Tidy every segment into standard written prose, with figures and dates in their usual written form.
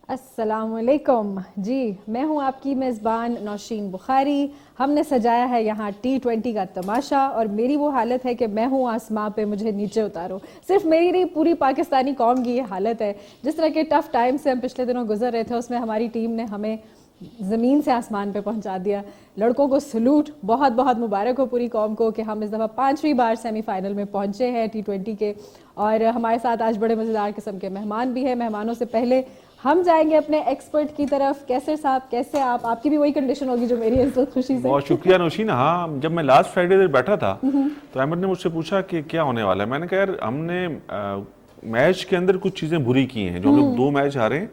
अस्सलामुअलैकुम जी, मैं हूं आपकी मेज़बान नौशीन बुखारी। हमने सजाया है यहाँ T20 का तमाशा और मेरी वो हालत है कि मैं हूँ आसमां पे, मुझे नीचे उतारो। सिर्फ मेरी नहीं, पूरी पाकिस्तानी कौम की ये हालत है। जिस तरह के टफ टाइम से हम पिछले दिनों गुजर रहे थे, उसमें हमारी टीम ने हमें ज़मीन से आसमान पे पहुंचा दिया। लड़कों को सलूट, बहुत बहुत मुबारक हो पूरी कौम को कि हम इस दफ़ा 5वीं बार सेमीफाइनल में पहुंचे हैं T20 के। और हमारे साथ आज बड़े मज़ेदार किस्म के मेहमान भी हैं। मेहमानों से पहले हम जाएंगे अपने एक्सपर्ट की तरफ। कैसे साहब, कैसे आपकी भी वही कंडीशन होगी जो मेरी है इस वक्त, खुशी से। बहुत शुक्रिया नौशीन। हाँ, जब मैं लास्ट फ्राइडे बैठा था तो अहमद ने मुझसे पूछा कि क्या होने वाला है। मैंने कहा यार, हमने मैच के अंदर कुछ चीजें बुरी की हैं। जो हम लोग 2 मैच हारे,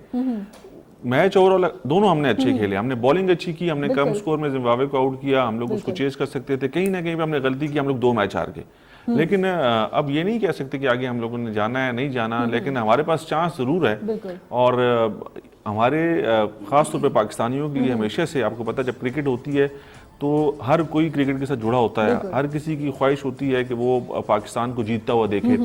मैच ओवरऑल दोनों हमने अच्छे खेले। हमने बॉलिंग अच्छी की, हमने कम स्कोर में जिम्बाब्वे को आउट किया। हम लोग उसको चेस कर सकते थे। कहीं ना कहीं पे हमने गलती की, हम लोग 2 मैच हार गए। लेकिन अब ये नहीं कह सकते कि आगे हम लोगों ने जाना है नहीं जाना, लेकिन हमारे पास चांस जरूर है। और हमारे खास तौर पे पाकिस्तानियों के लिए हमेशा से, आपको पता है, जब क्रिकेट होती है तो हर कोई क्रिकेट के साथ जुड़ा होता है। हर किसी की ख्वाहिश होती है कि वो पाकिस्तान को जीतता हुआ देखे।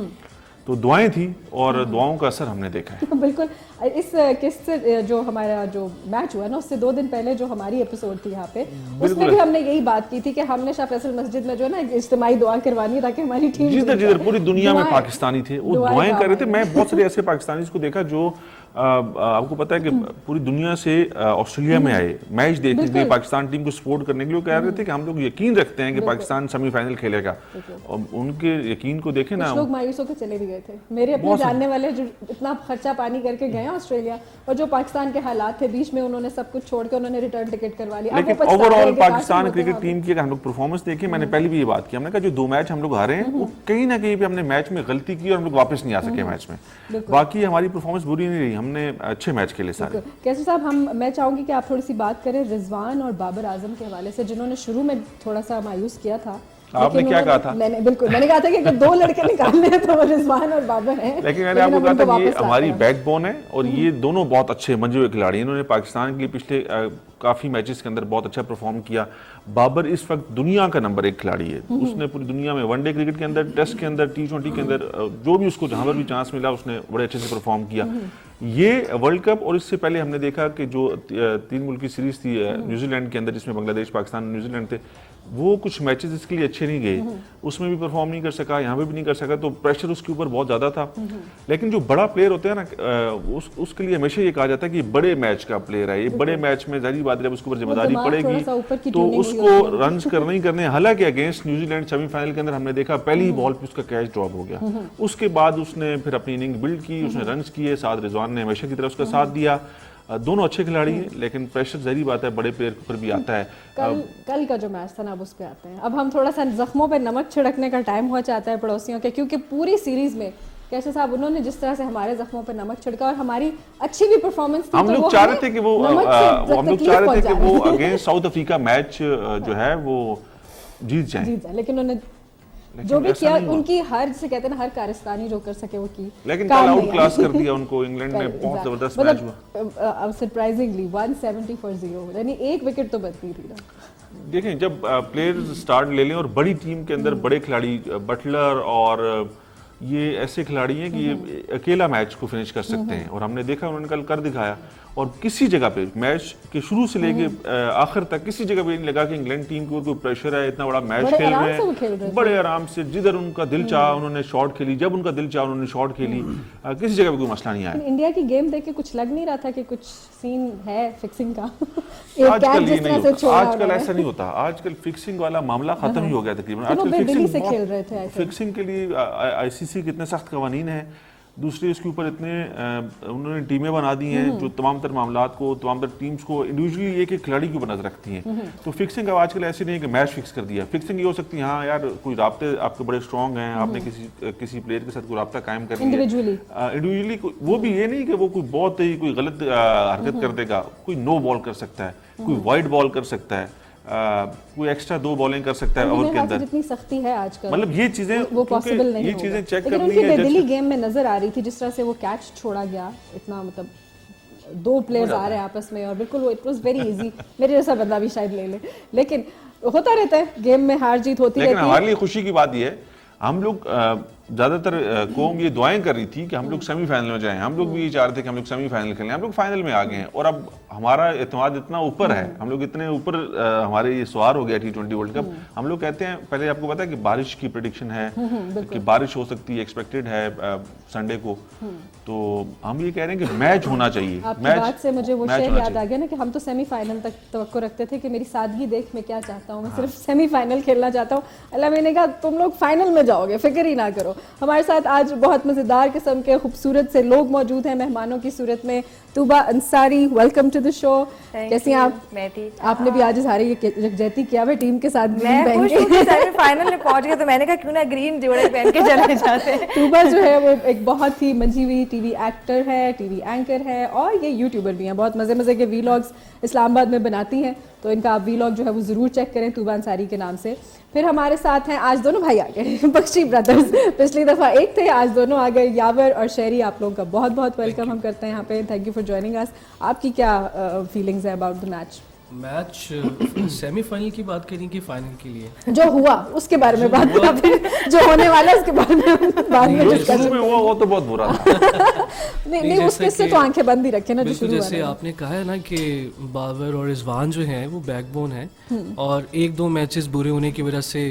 तो दुआएं थी और दुआओं का असर हमने देखा है। बिल्कुल। इस किस्से जो हमारा जो मैच हुआ ना, उससे 2 दिन पहले जो हमारी एपिसोड थी यहाँ पे, उसमें भी हमने यही बात की थी कि हमने शाह फैसल मस्जिद में जो है ना इज्तिमाई दुआ करवानी है ताकि हमारी टीम जिधर पूरी दुनिया में पाकिस्तानी थे वो दुआएं कर रहे थे। मैं बहुत सारे ऐसे पाकिस्तानी को देखा जो आपको पता है कि पूरी दुनिया से ऑस्ट्रेलिया में आए मैच देखने के लिए, पाकिस्तान टीम को सपोर्ट करने के लिए। कह रहे थे कि हम लोग यकीन रखते हैं कि पाकिस्तान सेमीफाइनल खेलेगा। और उनके यकीन को देखे ना, लोग मायूस होकर चले भी गए थे। मेरे अपने जानने वाले जो इतना खर्चा पानी करके गए ऑस्ट्रेलिया, और जो पाकिस्तान के हालात थे बीच में, उन्होंने सब कुछ छोड़ के उन्होंने रिटर्न टिकट करवा लिया। लेकिन ओवरऑल पाकिस्तान क्रिकेट टीम की अगर हम लोग परफॉर्मेंस देखें, मैंने पहले भी ये बात की, हमने कहा जो 2 मैच हम लोग हारे हैं वो कहीं ना कहीं पे हमने मैच में गलती की और हम लोग वापस नहीं आ सके मैच में। बाकी हमारी परफॉर्मेंस बुरी नहीं रही, हमने अच्छे मैच खेले सारे। कैसे साहब, मैं चाहूंगी कि आप थोड़ी सी बात करें रिजवान और बाबर आजम के हवाले से, जिन्होंने शुरू में थोड़ा सा मायूस किया था। आपने क्या कहा था? मैंने कहा था कि अगर 2 लड़के निकालने हैं तो वो रिजवान और बाबर हैं। लेकिन मैंने आपको कहा था ये हमारी बैकबोन है और ये दोनों बहुत अच्छे मंजे हुए खिलाड़ी। इन्होंने पाकिस्तान के लिए पिछले काफी मैचेस के अंदर बहुत अच्छा परफॉर्म किया। बाबर इस वक्त दुनिया का नंबर 1 खिलाड़ी है। उसने पूरी दुनिया में वनडे क्रिकेट के अंदर, टेस्ट के अंदर, T20 के अंदर, जो भी उसको जहां पर भी चांस मिला उसने बड़े अच्छे से परफॉर्म किया। ये वर्ल्ड कप और इससे पहले हमने देखा कि जो 3 मुल्क की सीरीज थी न्यूजीलैंड के अंदर, जिसमें बांग्लादेश, पाकिस्तान, न्यूजीलैंड थे, वो कुछ मैचेस इसके लिए अच्छे नहीं गए। उसमें भी परफॉर्म नहीं कर सका, यहाँ पे भी नहीं कर सका, तो प्रेशर उसके ऊपर बहुत ज्यादा था। लेकिन जो बड़ा प्लेयर होता है ना, उसके लिए हमेशा ये कहा जाता है कि बड़े मैच का प्लेयर है। ये बड़े मैच में जाहिर बात है जब उसके ऊपर जिम्मेदारी पड़ेगी तो उसको रन्स करना ही करने। हालांकि अगेंस्ट न्यूजीलैंड सेमीफाइनल के अंदर हमने देखा पहली ही बॉल पे उसका कैच ड्रॉप हो गया। उसके बाद उसने फिर अपनी इनिंग बिल्ड की, उसने रन्स किए, साथ रिजवान ने हमेशा की तरह उसका साथ दिया। दोनों अच्छे खिलाड़ी हैं, लेकिन प्रेशर जाहिर बात है बड़े प्लेयर पर भी आता है। कल का जो मैच था ना, अब उस पे आते हैं। अब हम थोड़ा सा जख्मों पे नमक छिड़कने का टाइम हो जाता है पड़ोसियों के, क्योंकि पूरी सीरीज में कैसे साहब उन्होंने जिस तरह से हमारे जख्मों पे नमक छिड़का और हमारी अच्छी भी परफॉर्मेंस थी, हम लोग चाह रहे थे कि वो अगेंस्ट साउथ अफ्रीका मैच जो है वो जीत जाए, लेकिन उन्होंने जो भी किया, उनकी हर, जिसे कहते हैं ना, हर कारस्तानी जो कर सके वो की। लेकिन कल आउट क्लास कर दिया उनको इंग्लैंड ने। बहुत जबरदस्त मैच हुआ सरप्राइजिंगली 170 फॉर 0, यानी 1 विकेट तो बचती थी ना। देखें, जब प्लेयर्स स्टार्ट ले लें और बड़ी टीम के अंदर बड़े खिलाड़ी, बटलर और ये ऐसे खिलाड़ी हैं कि ये अकेला मैच को फिनिश कर सकते हैं, और हमने देखा उन्होंने कल कर दिखाया। और किसी जगह पे मैच के शुरू से लेके आखिर तक किसी जगह पे नहीं लगा कि इंग्लैंड टीम के ऊपर कोई प्रेशर है। इतना बड़ा मैच खेल रहे हैं बड़े आराम से, जिधर उनका दिल चाहा उन्होंने शॉट खेली, जब उनका दिल चाहा उन्होंने शॉट खेली। किसी जगह पे कोई मसला नहीं आया। इंडिया की गेम देख के कुछ लग नहीं रहा था कि कुछ सीन है फिक्सिंग का? आजकल ये नहीं होता, आजकल ऐसा नहीं होता। आजकल फिक्सिंग वाला मामला खत्म ही हो गया तकरीबन। आजकल फिक्सिंग के लिए ICC के इतने सख्त कवानीन है। दूसरे इसके ऊपर इतने उन्होंने टीमें बना दी हैं जो तमाम तर मामलात को, तमाम तर टीम्स को इंडिविजुअली एक खिलाड़ी के ऊपर नजर रखती हैं। तो फिक्सिंग अब आजकल ऐसे नहीं है कि मैच फिक्स कर दिया। फिक्सिंग ये हो सकती है, हाँ यार कोई राब्ते आपके बड़े स्ट्रॉन्ग हैं, आपने किसी प्लेयर के साथ कोई राब्ता कायम कर लिया इंडिविजुअली, वो भी ये नहीं कि वो कोई बहुत ही कोई गलत हरकत कर देगा। कोई नो बॉल कर सकता है, कोई वाइड बॉल कर सकता है, कोई एक्स्ट्रा 2 बॉलिंग कर सकता है ओवर के अंदर। जितनी सख्ती है आजकल, मतलब ये चीजें वो पॉसिबल नहीं, ये चीजें चेक करनी है। उनकी दिल्ली गेम में नजर आ रही थी जिस तरह से वो कैच छोड़ा गया, इतना मतलब 2 प्लेयर्स आ रहे हैं आपस में और बिल्कुल वो इट वाज वेरी इजी। मेरे जैसा बंदा भी शायद ले ले, लेकिन होता रहता है गेम में, हार जीत होती रहती है। लेकिन हमारे लिए खुशी की बात ये है, हम लोग ज्यादातर कौम ये दुआएं कर रही थी कि हम लोग सेमीफाइनल में जाएं, हम लोग भी ये चाह रहे थे कि हम लोग सेमीफाइनल खेलें, हम लोग फाइनल में आ गए हैं और अब हमारा एतमाद इतना ऊपर है, हम लोग इतने ऊपर हमारे ये सवार हो गया T20 वर्ल्ड कप। हम लोग कहते हैं, पहले आपको पता है कि बारिश की प्रेडिक्शन है कि बारिश हो सकती है, एक्सपेक्टेड है संडे को, तो हम ये कह रहे हैं कि मैच होना चाहिए। आपकी मैच बात से मुझे वो मैच शेर होना याद आ गया ना कि हम तो सेमीफाइनल तक तवक्को रखते थे कि मेरी सादगी देख मैं क्या चाहता हूँ, मैं सिर्फ सेमीफाइनल खेलना चाहता हूँ। अल्लाह मैंने कहा तुम लोग फाइनल में जाओगे, फिक्र ही ना करो। हमारे साथ आज बहुत मज़ेदार किस्म के खूबसूरत से लोग मौजूद हैं मेहमानों की सूरत में। Tooba Ansari, welcome to the show. कैसी हैं आप? मैं ठीक। आपने भी आज सारे यकजहती किया हुआ टीम के साथ ग्रीन मैं पहन खुश के। हूँ कि सेमीफाइनल में पहुंच गए, तो मैंने कहा क्यों ना ग्रीन जोड़े पहन के चले जाते हैं। तूबा जो है वो एक बहुत ही मंझी हुई टीवी एक्टर है, टीवी एंकर है और ये यूट्यूबर भी हैं। बहुत मज़े के वीलॉग्स इस्लामाबाद में बनाती हैं, तो इनका आप वीलॉग जो है वो ज़रूर चेक करें तूबा अंसारी के नाम से। फिर हमारे साथ हैं आज दोनों भाई आ गए, बख्शी ब्रदर्स। पिछली दफ़ा एक थे, आज दोनों आ गए। यावर और शेरी, आप लोगों का बहुत बहुत वेलकम हम करते हैं यहाँ पे। Thank you for joining us. आपकी क्या फीलिंग्स है अबाउट द मैच? सेमीफाइनल की बात करें कि फाइनल के लिए? जो हुआ उसके बारे में बात करें, फिर जो होने वाला है उसके बारे में बाद में डिस्कस। शुरू में हुआ वो तो बहुत बुरा था। नहीं उसके से तो आंखें बंद ही रखे ना जो बिल्कुल, शुरू जैसे आपने कहा है ना कि बाबर और रिजवान जो हैं वो बैकबोन है, और एक दो मैचेस बुरे होने की वजह से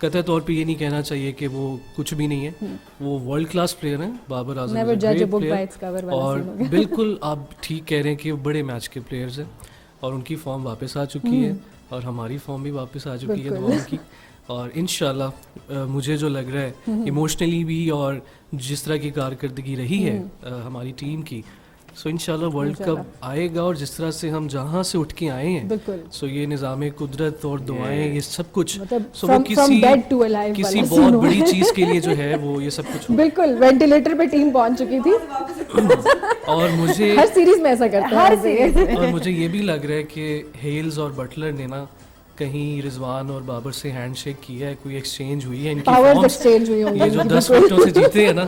कतई तौर पे ये नहीं कहना चाहिए कि वो कुछ भी नहीं है। वो वर्ल्ड क्लास प्लेयर हैं Babar Azam, Never judge a book by its cover वाला और सीन हो गया। बिल्कुल आप ठीक कह रहे हैं कि वो बड़े मैच के प्लेयर्स हैं और उनकी फॉर्म वापस आ चुकी है और हमारी फॉर्म भी वापस आ चुकी है दुआओं की। और इंशाल्लाह मुझे जो लग रहा है इमोशनली भी और जिस तरह की कारकर्दगी रही है हमारी टीम की, सो इंशाल्लाह वर्ल्ड कप आएगा। और जिस तरह से हम जहाँ से उठ के आए हैं, बिल्कुल। सो ये निज़ाम कुदरत और दुआएं ये सब कुछ, मतलब सो वो from dead to alive किसी वाला बहुत scene बड़ी हुआ है। चीज़ के लिए जो है वो ये सब कुछ हुआ। बिल्कुल वेंटिलेटर पे टीम पहुंच चुकी थी। और मुझे हर सीरीज में ऐसा करता है हर वैसे। सीरीज और मुझे ये भी लग रहा है कि हेल्स और बटलर ने ना कहीं रिजवान और बाबर से हैंडशेक किया है, कोई एक्सचेंज हुई है इनकी पावर्स forms। एक्सचेंज हुई होंगी। ये जो 10 विकेटों से जीते हैं ना,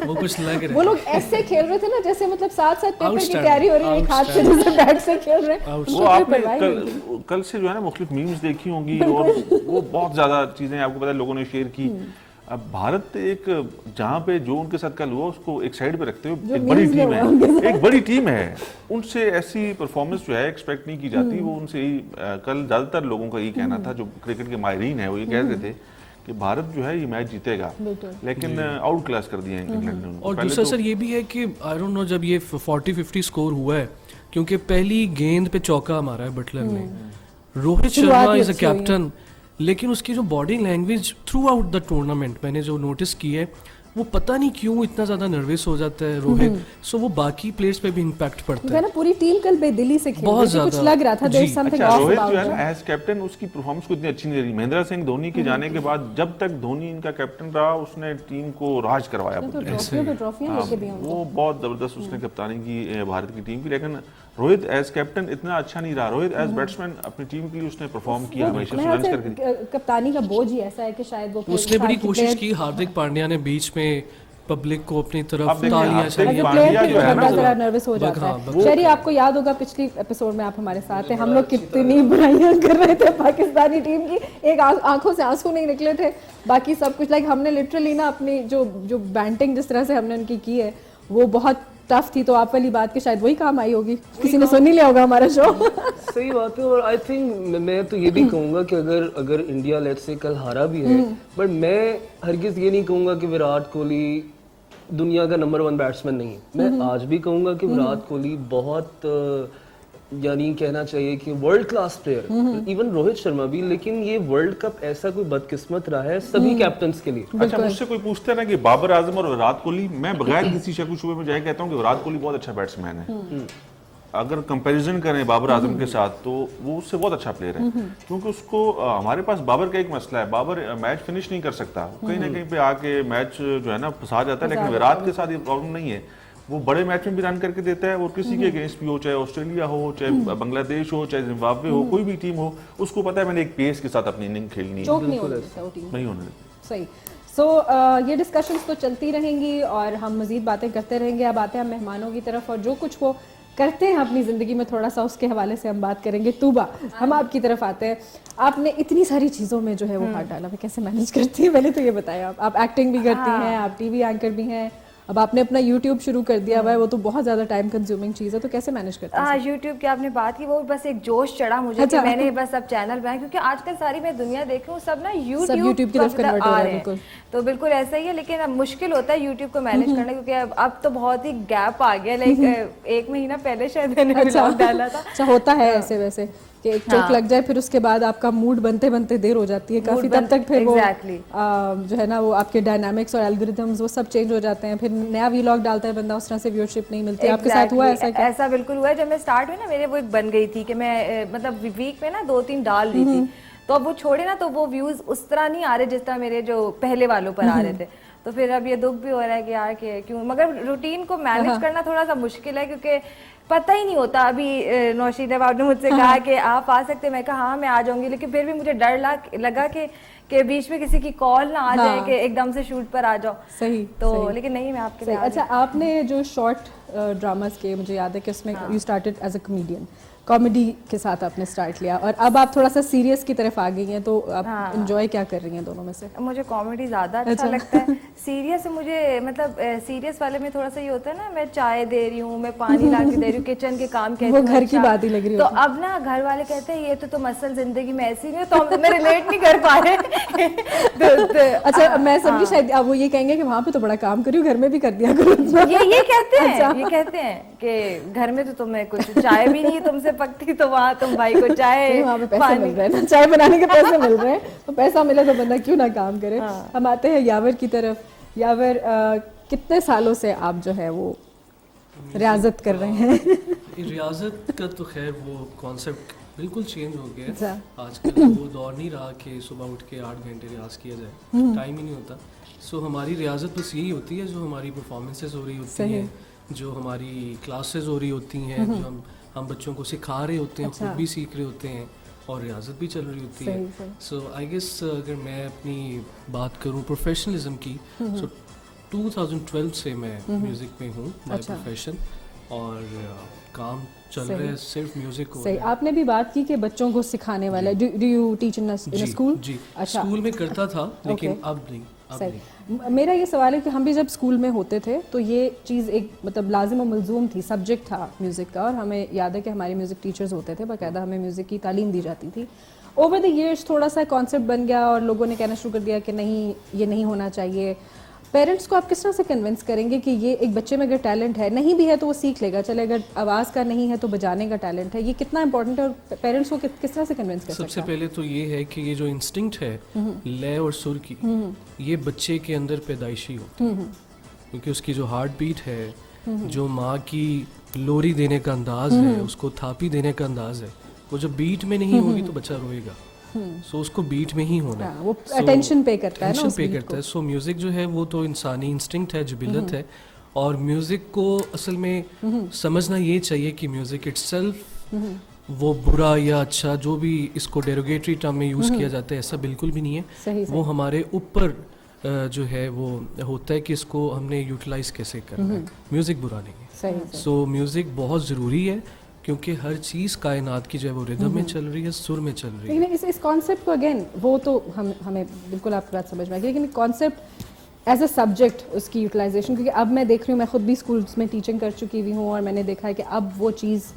वो कुछ लग रहा वो है। लोग ऐसे खेल रहे थे ना जैसे मतलब साथ साथ पेपर की Outstanding, तैयारी हो रही है, एक हाथ से जैसे बैट से खेल रहे हैं। वो उनको कोई आपने परवाह ही नहीं थी। कल से जो है ना मुख्तलिफ मीम्स देखी होंगी और वो बहुत ज़्यादा चीज़ें आपको पता है लोगों ने शेयर की। अब भारत एक जहाँ पे जो उनके साथ कल हुआ उसको एक साइड पे रखते हुए एक बड़ी memes टीम में है, हुआ उनके साथ। एक बड़ी टीम है, उनसे ऐसी परफॉर्मेंस जो है एक्सपेक्ट नहीं की जाती। वो उनसे ही कल ज़्यादातर लोगों का यही कहना था, जो क्रिकेट के माहिरीन है वो ये कह रहे थे कि भारत जो है ये मैच जीतेगा, लेकिन आउट क्लास कर दिया इंग्लैंड ने उनको। और पहले दूसरा तो- सर ये भी है कि आई डोंट नो, जब ये 40-50 स्कोर हुआ है क्योंकि पहली गेंद पे चौका मारा है बटलर ने। रोहित शुरुआत शर्मा ही इज अ अच्छी हुई है। कैप्टन, लेकिन उसकी जो body language through out the tournament मैंने जो नोटिस की है, वो पता नहीं क्यों इतना ज्यादा नर्वस हो जाता है रोहित, सो वो बाकी प्लेयर्स पे भी इम्पैक्ट पड़ता है है। ना, पूरी टीम कल बेदिली से खेल बहुत रही थी, कुछ ज्यादा। लग रहा था देयर जी। समथिंग अच्छा, ऑफ रोहित जो है अबाउट ना एज कैप्टन उसकी परफॉर्मेंस को इतनी अच्छी नहीं रही। महेंद्र सिंह धोनी के जाने के बाद जब तक धोनी इनका कैप्टन रहा उसने टीम को राज करवाया तो पूरी। ट्रॉफियों पे ट्रॉफियां हाँ, लेके दी उनको। वो बहुत जबरदस्त उसने कप्तानी की भारत की टीम की, लेकिन रोहित एज कैप्टन इतना अच्छा नहीं रहा। रोहित एज बैट्समैन अपनी टीम के लिए उसने परफॉर्म किया हमेशा, मेरे ख्याल रन्स से करके। कप्तानी का बोझ ही ऐसा है कि शायद वो फिर उसने बड़ी साथ के कोशिश player- की, हार्दिक पांड्या ने बीच में पब्लिक को अपनी अब तरफ देखिए, तालियां हार्दिक एज शालियां अ प्लेयर पांड्या भी जो है ना बंदा वो- जरा नर्वस हो जाता हाँ, है। शरी, आपको याद होगा पिछली एपिसोड में आप हमारे साथ थे, हम लोग कितनी बुराइयां कर रहे थे पाकिस्तानी टीम की, एक आंखों से आंसू नहीं निकले थे, बाकी सब कुछ लाइक हमने लिटरली ना अपनी जो बैंटिंग जिस तरह से हमने उनकी की है वो बहुत टफ थी। तो आप वाली बात के शायद वही काम आई होगी, किसी ने सुन नहीं लिया होगा हमारा शो। सही बात है। और आई थिंक मैं तो ये भी कहूंगा कि अगर इंडिया लेट्स से कल हारा भी है, बट मैं हरगिज ये नहीं कहूंगा कि विराट कोहली दुनिया का नंबर 1 बैट्समैन नहीं है। मैं आज भी कहूंगा कि विराट कोहली बहुत यानी कहना चाहिए कि world class player, even Rohit Sharma भी। लेकिन ये वर्ल्ड कप ऐसा कोई बदकिस्मत रहा है सभी कैप्टन्स के लिए। अच्छा, मुझसे कोई पूछता है ना कि बाबर आजम और विराट कोहली, मैं बगैर किसी शक शुबे में जाए कहता हूँ कि विराट कोहली बहुत अच्छा बैट्समैन है। अगर कंपैरिजन करें बाबर आजम के साथ तो वो उससे बहुत अच्छा प्लेयर है, क्योंकि उसको हमारे पास बाबर का एक मसला है, बाबर मैच फिनिश नहीं कर सकता, कहीं ना कहीं पे आके मैच जो है ना फंसा जाता है। लेकिन विराट के साथ ये प्रॉब्लम नहीं है, वो बड़े मैच में भी रन करके देता है और किसी के अगेंस्ट भी हो, चाहे ऑस्ट्रेलिया हो, चाहे बांग्लादेश हो, चाहे जिम्बाब्वे हो, कोई भी टीम हो, उसको पता है मैंने एक पेस के साथ अपनी इनिंग खेलनी है, चोक नहीं होने देता वो टीम। नहीं होने देता। सही। सो ये डिस्कशंस तो चलती रहेंगी और हम मज़ीद बातें करते रहेंगे। अब आते हैं मेहमानों की तरफ और जो कुछ वो करते हैं अपनी ज़िंदगी में थोड़ा सा उसके हवाले से हम बात करेंगे। तूबा, हम आपकी तरफ आते हैं। आपने इतनी सारी चीज़ों में जो है वो हाथ डाला, मैं कैसे मैनेज करती है पहले तो ये बताया। आप एक्टिंग भी करती हैं, आप टीवी एंकर भी हैं, अब आपने अपना YouTube शुरू कर दिया हुआ है, वो तो बहुत ज़्यादा टाइम कंज्यूमिंग चीज़ है, तो कैसे मैनेज करते हैं? YouTube की आपने बात की, वो बस एक जोश चढ़ा मुझे अच्छा। कि मैंने बस अब चैनल बनाया, क्योंकि आजकल सारी मैं दुनिया देख रही हूँ सब ना YouTube की तरफ कन्वर्ट हो रहा है। बिल्कुल, तो बिल्कुल ऐसा ही है, लेकिन अब मुश्किल होता है YouTube को मैनेज करना, क्योंकि अब तो बहुत ही गैप आ गया। लाइक 1 महीना पहले शायद मैंने व्लॉग डाला था। अच्छा, होता है ऐसे वैसे कि एक चोट लग जाए, फिर उसके बाद आपका मूड बनते बनते देर हो जाती है काफी, तब तक फिर वो जो है ना वो आपके डायनामिक्स और एल्गोरिथम्स वो सब चेंज हो जाते हैं, फिर नया व्लॉग डालता है बंदा, उस तरह से व्यूअरशिप नहीं मिलती। आपके साथ हुआ ऐसा क्या? ऐसा बिल्कुल हुआ है। जब मैं स्टार्ट हुई ना, मेरे वो एक बन गई थी कि मैं मतलब वीक में ना 2-3 डाल रही थी, तो अब वो छोड़े ना तो वो व्यूज उस तरह नहीं आ रहे जिस तरह मेरे जो पहले वालों पर आ रहे थे। तो फिर अब ये दुख भी हो रहा है कि यार कि क्यों, मगर रूटीन को मैनेज करना थोड़ा सा मुश्किल है, क्योंकि पता ही नहीं होता। अभी नौशीन आपने मुझसे कहा कि आप आ सकते, मैं कहा हाँ मैं आ जाऊंगी, लेकिन फिर भी मुझे डर लगा कि बीच में किसी की कॉल ना आ जाए कि एकदम से शूट पर आ जाओ। सही तो सही। लेकिन नहीं, मैं आपके लिए अच्छा, आपने जो शॉर्ट ड्रामास के, मुझे याद है कि उसमें you started as a comedian, comedy के साथ आपने स्टार्ट लिया और अब आप थोड़ा सा सीरियस की तरफ आ गई हैं, तो आप एंजॉय क्या कर रही हैं दोनों में से? मुझे कॉमेडी ज़्यादा अच्छा लगता है। सीरियस मुझे मतलब सीरियस वाले में थोड़ा सा ये होता है ना, मैं चाय दे रही हूँ, मैं पानी ला के दे रही हूँ, किचन के काम कहते वो घर की बात ही लग रही तो अब ना घर वाले कहते हैं ये तो असल जिंदगी में ऐसी नहीं है, तो मैं रिलेट नहीं कर पा रहे। अच्छा, मैं समझी शायद अब वो ये कहेंगे कि वहाँ पे तो बड़ा काम करी हूँ, घर में भी कर दिया करो। ये कहते हैं, ये कहते हैं कि घर में तो तुम्हें कुछ चाय भी नहीं तुमसे पकती, तो वहाँ तुम भाई को चाय वहाँ पे पैसे मिल रहे हैं ना, चाय बनाने के पैसे मिल रहे हैं, तो पैसा मिले तो बंदा क्यों ना काम करे। हम आते हैं यावर की तरफ। यावर, कितने सालों से आप जो है वो रियाजत कर रहे हैं? रियाजत का तो खैर वो कॉन्सेप्ट बिल्कुल चेंज हो गया अच्छा। है। आजकल वो दौर नहीं रहा कि सुबह उठ के 8 घंटे रियाज किया जाए, टाइम ही नहीं होता। सो हमारी रियाजत बस यही होती है, जो हमारी परफॉर्मेंसेज हो रही होती हैं, जो हमारी क्लासेस हो रही होती हैं, जो हम बच्चों को सिखा रहे होते हैं, खुद भी सीख रहे होते हैं और रियाजत भी चल रही होती है। सो आई गेस अगर मैं अपनी बात करूं प्रोफेशनलिज्म की, सो 2012 से मैं म्यूज़िक में हूँ बाय प्रोफेशन, और काम चल रहा है सिर्फ म्यूज़िक को। सही, आपने भी बात की कि बच्चों को सिखाने वाला है। Do you teach in school? जी, अच्छा, स्कूल में करता था, लेकिन अब नहीं। सही। मेरा ये सवाल है कि हम भी जब स्कूल में होते थे तो ये चीज़ एक मतलब लाजिम और मलजूम थी, सब्जेक्ट था म्यूज़िक का, और हमें याद है कि हमारे म्यूज़िक टीचर्स होते थे, बाकायदा हमें म्यूज़िक की तालीम दी जाती थी। ओवर द ईयर्स थोड़ा सा कॉन्सेप्ट बन गया और लोगों ने कहना शुरू कर दिया कि नहीं, ये नहीं होना चाहिए। पेरेंट्स को आप किस तरह से कन्विंस करेंगे कि ये एक बच्चे में अगर टैलेंट है, नहीं भी है तो वो सीख लेगा, चले अगर आवाज़ का नहीं है तो बजाने का टैलेंट है, ये कितना इंपॉर्टेंट है और पेरेंट्स को किस तरह से कन्विंस कर सकते हैं? सबसे पहले तो ये है कि ये जो इंस्टिंक्ट है लय और सुर की, ये बच्चे के अंदर पैदाइशी होती है, क्योंकि उसकी जो हार्ट बीट है, जो माँ की लोरी देने का अंदाज है, उसको थापी देने का अंदाज है, वो जब बीट में नहीं होगी तो बच्चा रोएगा। सो उसको बीट में ही होना है, वो अटेंशन पे करता है ना, पे करता है। सो म्यूजिक जो है वो तो इंसानी इंस्टिंक्ट है, जिबिलत है, और म्यूजिक को असल में समझना ये चाहिए कि म्यूजिक इटसेल्फ वो बुरा या अच्छा, जो भी इसको डेरोगेटरी टर्म में यूज किया जाता है, ऐसा बिल्कुल भी नहीं है। वो हमारे ऊपर जो है वो होता है कि इसको हमने यूटिलाइज कैसे करना है। म्यूजिक बुरा नहीं है। सो म्यूजिक बहुत ज़रूरी है, क्योंकि हर चीज़ कायनात की जो है वो रिदम में चल रही है, सुर में चल रही है। लेकिन इस कॉन्सेप्ट को अगेन वो तो हमें बिल्कुल आपकी बात समझ में आ गई, लेकिन कॉन्सेप्ट एज अ सब्जेक्ट उसकी यूटिलाइजेशन, क्योंकि अब मैं देख रही हूँ, मैं खुद भी स्कूल्स में टीचिंग कर चुकी हुई हूँ और मैंने देखा है कि अब वो चीज़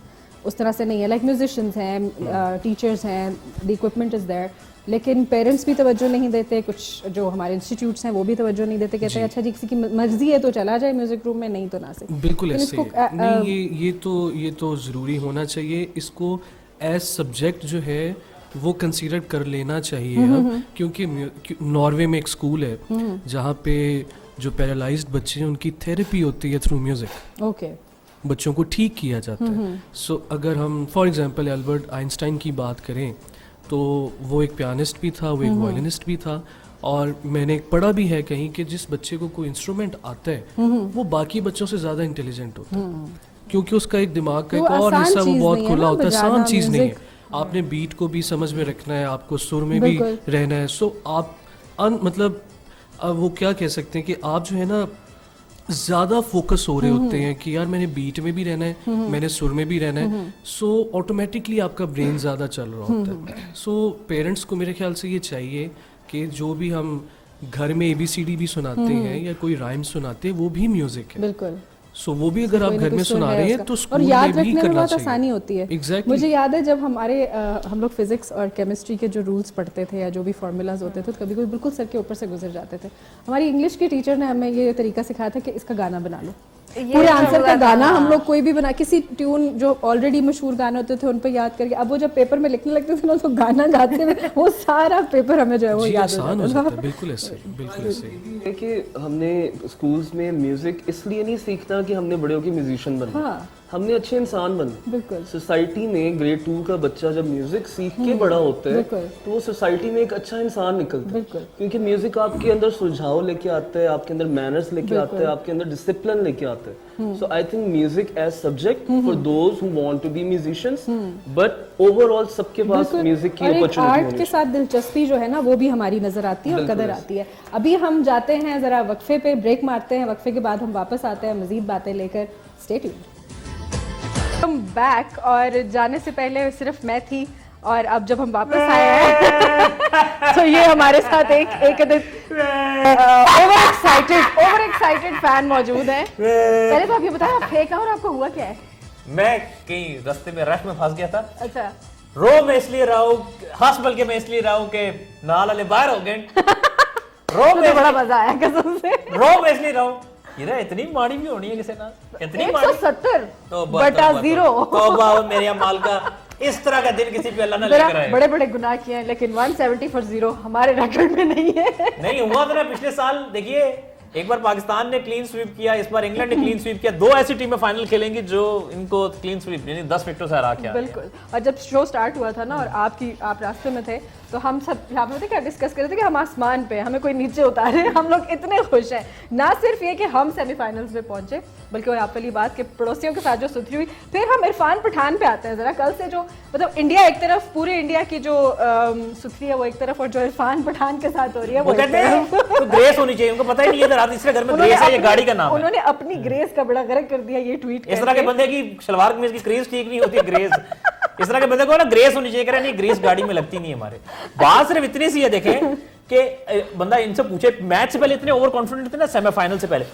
उस तरह से नहीं है। लाइक म्यूजिशियंस हैं, टीचर्स हैं, द इक्विपमेंट इज़ देयर, लेकिन पेरेंट्स भी तवज्जो नहीं देते, कुछ जो हमारे इंस्टीट्यूट्स हैं वो भी तवज्जो नहीं देते, कहते हैं अच्छा जी किसी की मर्जी है तो चला जाए म्यूजिक रूम में, नहीं तो ना से। बिल्कुल ऐसे नहीं, ये तो ज़रूरी होना चाहिए, इसको एज सब्जेक्ट जो है वो कंसीडर कर लेना चाहिए अब, क्योंकि नॉर्वे में एक स्कूल है जहाँ पे जो पैरालाइज्ड बच्चे हैं उनकी थेरेपी होती है थ्रू म्यूजिक। ओके, बच्चों को ठीक किया जाता है। सो अगर हम फॉर एग्जांपल एल्बर्ट आइंस्टाइन की बात करें तो वो एक पियानिस्ट भी था, वो एक वायलिनिस्ट भी था, और मैंने पढ़ा भी है कहीं कि जिस बच्चे को कोई इंस्ट्रूमेंट आता है वो बाकी बच्चों से ज़्यादा इंटेलिजेंट होता है, क्योंकि उसका एक दिमाग का एक और हिस्सा वो बहुत खुला होता है। आसान चीज़ नहीं है, आपने बीट को भी समझ में रखना है, आपको सुर में भी रहना है। सो आप मतलब अब वो क्या कह सकते हैं कि आप जो है ना ज़्यादा फोकस हो रहे होते हैं कि यार मैंने बीट में भी रहना है, मैंने सुर में भी रहना है, सो ऑटोमेटिकली आपका ब्रेन ज़्यादा चल रहा होता है। सो पेरेंट्स को मेरे ख्याल से ये चाहिए कि जो भी हम घर में ABCD भी सुनाते हैं या कोई राइम सुनाते हैं वो भी म्यूजिक है। बिल्कुल। सो वो भी अगर आप घर में सुना रहे हैं तो और स्कूल याद में भी रखने में करना बहुत चाहिए। आसानी होती है। Exactly. मुझे याद है जब हम लोग फिजिक्स और केमिस्ट्री के जो रूल्स पढ़ते थे या जो भी फार्मूलाज होते थे तो कभी कभी बिल्कुल सर के ऊपर से गुजर जाते थे। हमारी इंग्लिश की टीचर ने हमें ये तरीका सिखाया था कि इसका गाना बना लो, पूरे आंसर का गाना हम लोग कोई भी बना, किसी ट्यून जो ऑलरेडी मशहूर गाने होते थे उन पर याद करके, अब वो जब पेपर में लिखने लगते थे ना तो गाना गाते हुए वो सारा पेपर हमें जो है वो जी, याद आसान हो हो जाता जाता था। है, बिल्कुल ऐसे, बिल्कुल ऐसे। है कि हमने स्कूल्स में म्यूजिक इसलिए नहीं सीखना कि हमने बड़े होकर म्यूजिशियन बनना, हाँ। हमने अच्छे इंसान बनना। बिल्कुल। सोसाइटी में ग्रेड 2 का बच्चा जब म्यूजिक सीख के बड़ा होता है बिल्कुल। तो वो सोसाइटी में एक अच्छा इंसान निकलता है, बिल्कुल। क्योंकि म्यूजिक आपके अंदर सुलझाव लेके आता है, आपके अंदर मैनर्स लेके आता है, आपके अंदर डिसिप्लिन लेके आता है। So I think music as subject for those who want to be musicians, but overall सबके पास म्यूजिक की और एक अपॉर्चुनिटी आर्ट होनी के साथ दिलचस्पी जो है ना वो भी हमारी नजर आती है और कदर आती है। अभी हम जाते हैं जरा वक्फे पे, ब्रेक मारते हैं, वक्फे के बाद हम वापस आते हैं मजीद बातें लेकर। Stay tuned. हम बैक, और जाने से पहले सिर्फ मैं थी और अब जब हम वापस आए हैं तो ये हमारे साथ एक ओवर एक्साइटेड फैन मौजूद है। पहले तो आप ये बताएं आप थे कहाँ और आपको हुआ क्या है? मैं कहीं रास्ते में रश में फंस गया था। अच्छा। रो मैं इसलिए रहा हूँ, हॉस्पिटल के मैं इसलिए रहा हूँ कि नाल वाले बाहर हो गए। रो में बड़ा मजा आया कसम से। रो मैं इसलिए रहा हूँ, ये इतनी माड़ी भी होनी है किसी ना, इतनी माड़ी 170 तो बटा 0। तौबा हो मेरे माल का, इस तरह का दिन किसी पे अल्लाह ना लेकर आए। बड़े बड़े गुनाह किए हैं लेकिन 170 for 0 हमारे रिकॉर्ड में नहीं है। नहीं हुआ था ना पिछले साल, देखिए एक बार पाकिस्तान ने क्लीन स्वीप किया, इस बार इंग्लैंड ने क्लीन स्वीप किया। 2 ऐसी टीमें फाइनल खेलेंगी जो इनको क्लीन स्वीप यानी 10 विकेटों से हरा के आ रही हैं। बिल्कुल। और जब शो स्टार्ट हुआ था ना और आप रास्ते में थे तो हम सब यहाँ पे क्या डिस्कस कर रहे थे कि हम आसमान पे, हमें कोई नीचे उतारे, हम लोग इतने खुश हैं। ना सिर्फ ये कि हम सेमीफाइनल्स में पहुंचे बल्कि और आप वाली बात कि पड़ोसियों के साथ जो सुथरी हुई। फिर हम इरफान पठान पे आते हैं जरा। कल से जो मतलब इंडिया एक तरफ, पूरे इंडिया की जो सुथरी है वो एक तरफ और जो इरफान पठान के साथ हो रही है वो वो एक कहते हैं तरफ। तो ग्रेस होनी चाहिए, उनको पता ही नहीं है रात तीसरे घर में ग्रेस है, ये गाड़ी का नाम है। उन्होंने अपनी ग्रेस का बड़ा गलत कर दिया ये ट्वीट इस तरह के बंदे की शलवार कमीज की क्रेज ठीक नहीं होती, ग्रेस इस तरह के बंदे को ना ग्रेस होनी चाहिए, कह रहे नहीं ग्रेस गाड़ी में लगती नहीं हमारे। बात सिर्फ इतनी सी है, देखें कि बंदा इनसे पूछे मैच से पहले इतने ओवर कॉन्फिडेंट थे ना, सेमीफाइनल से पहले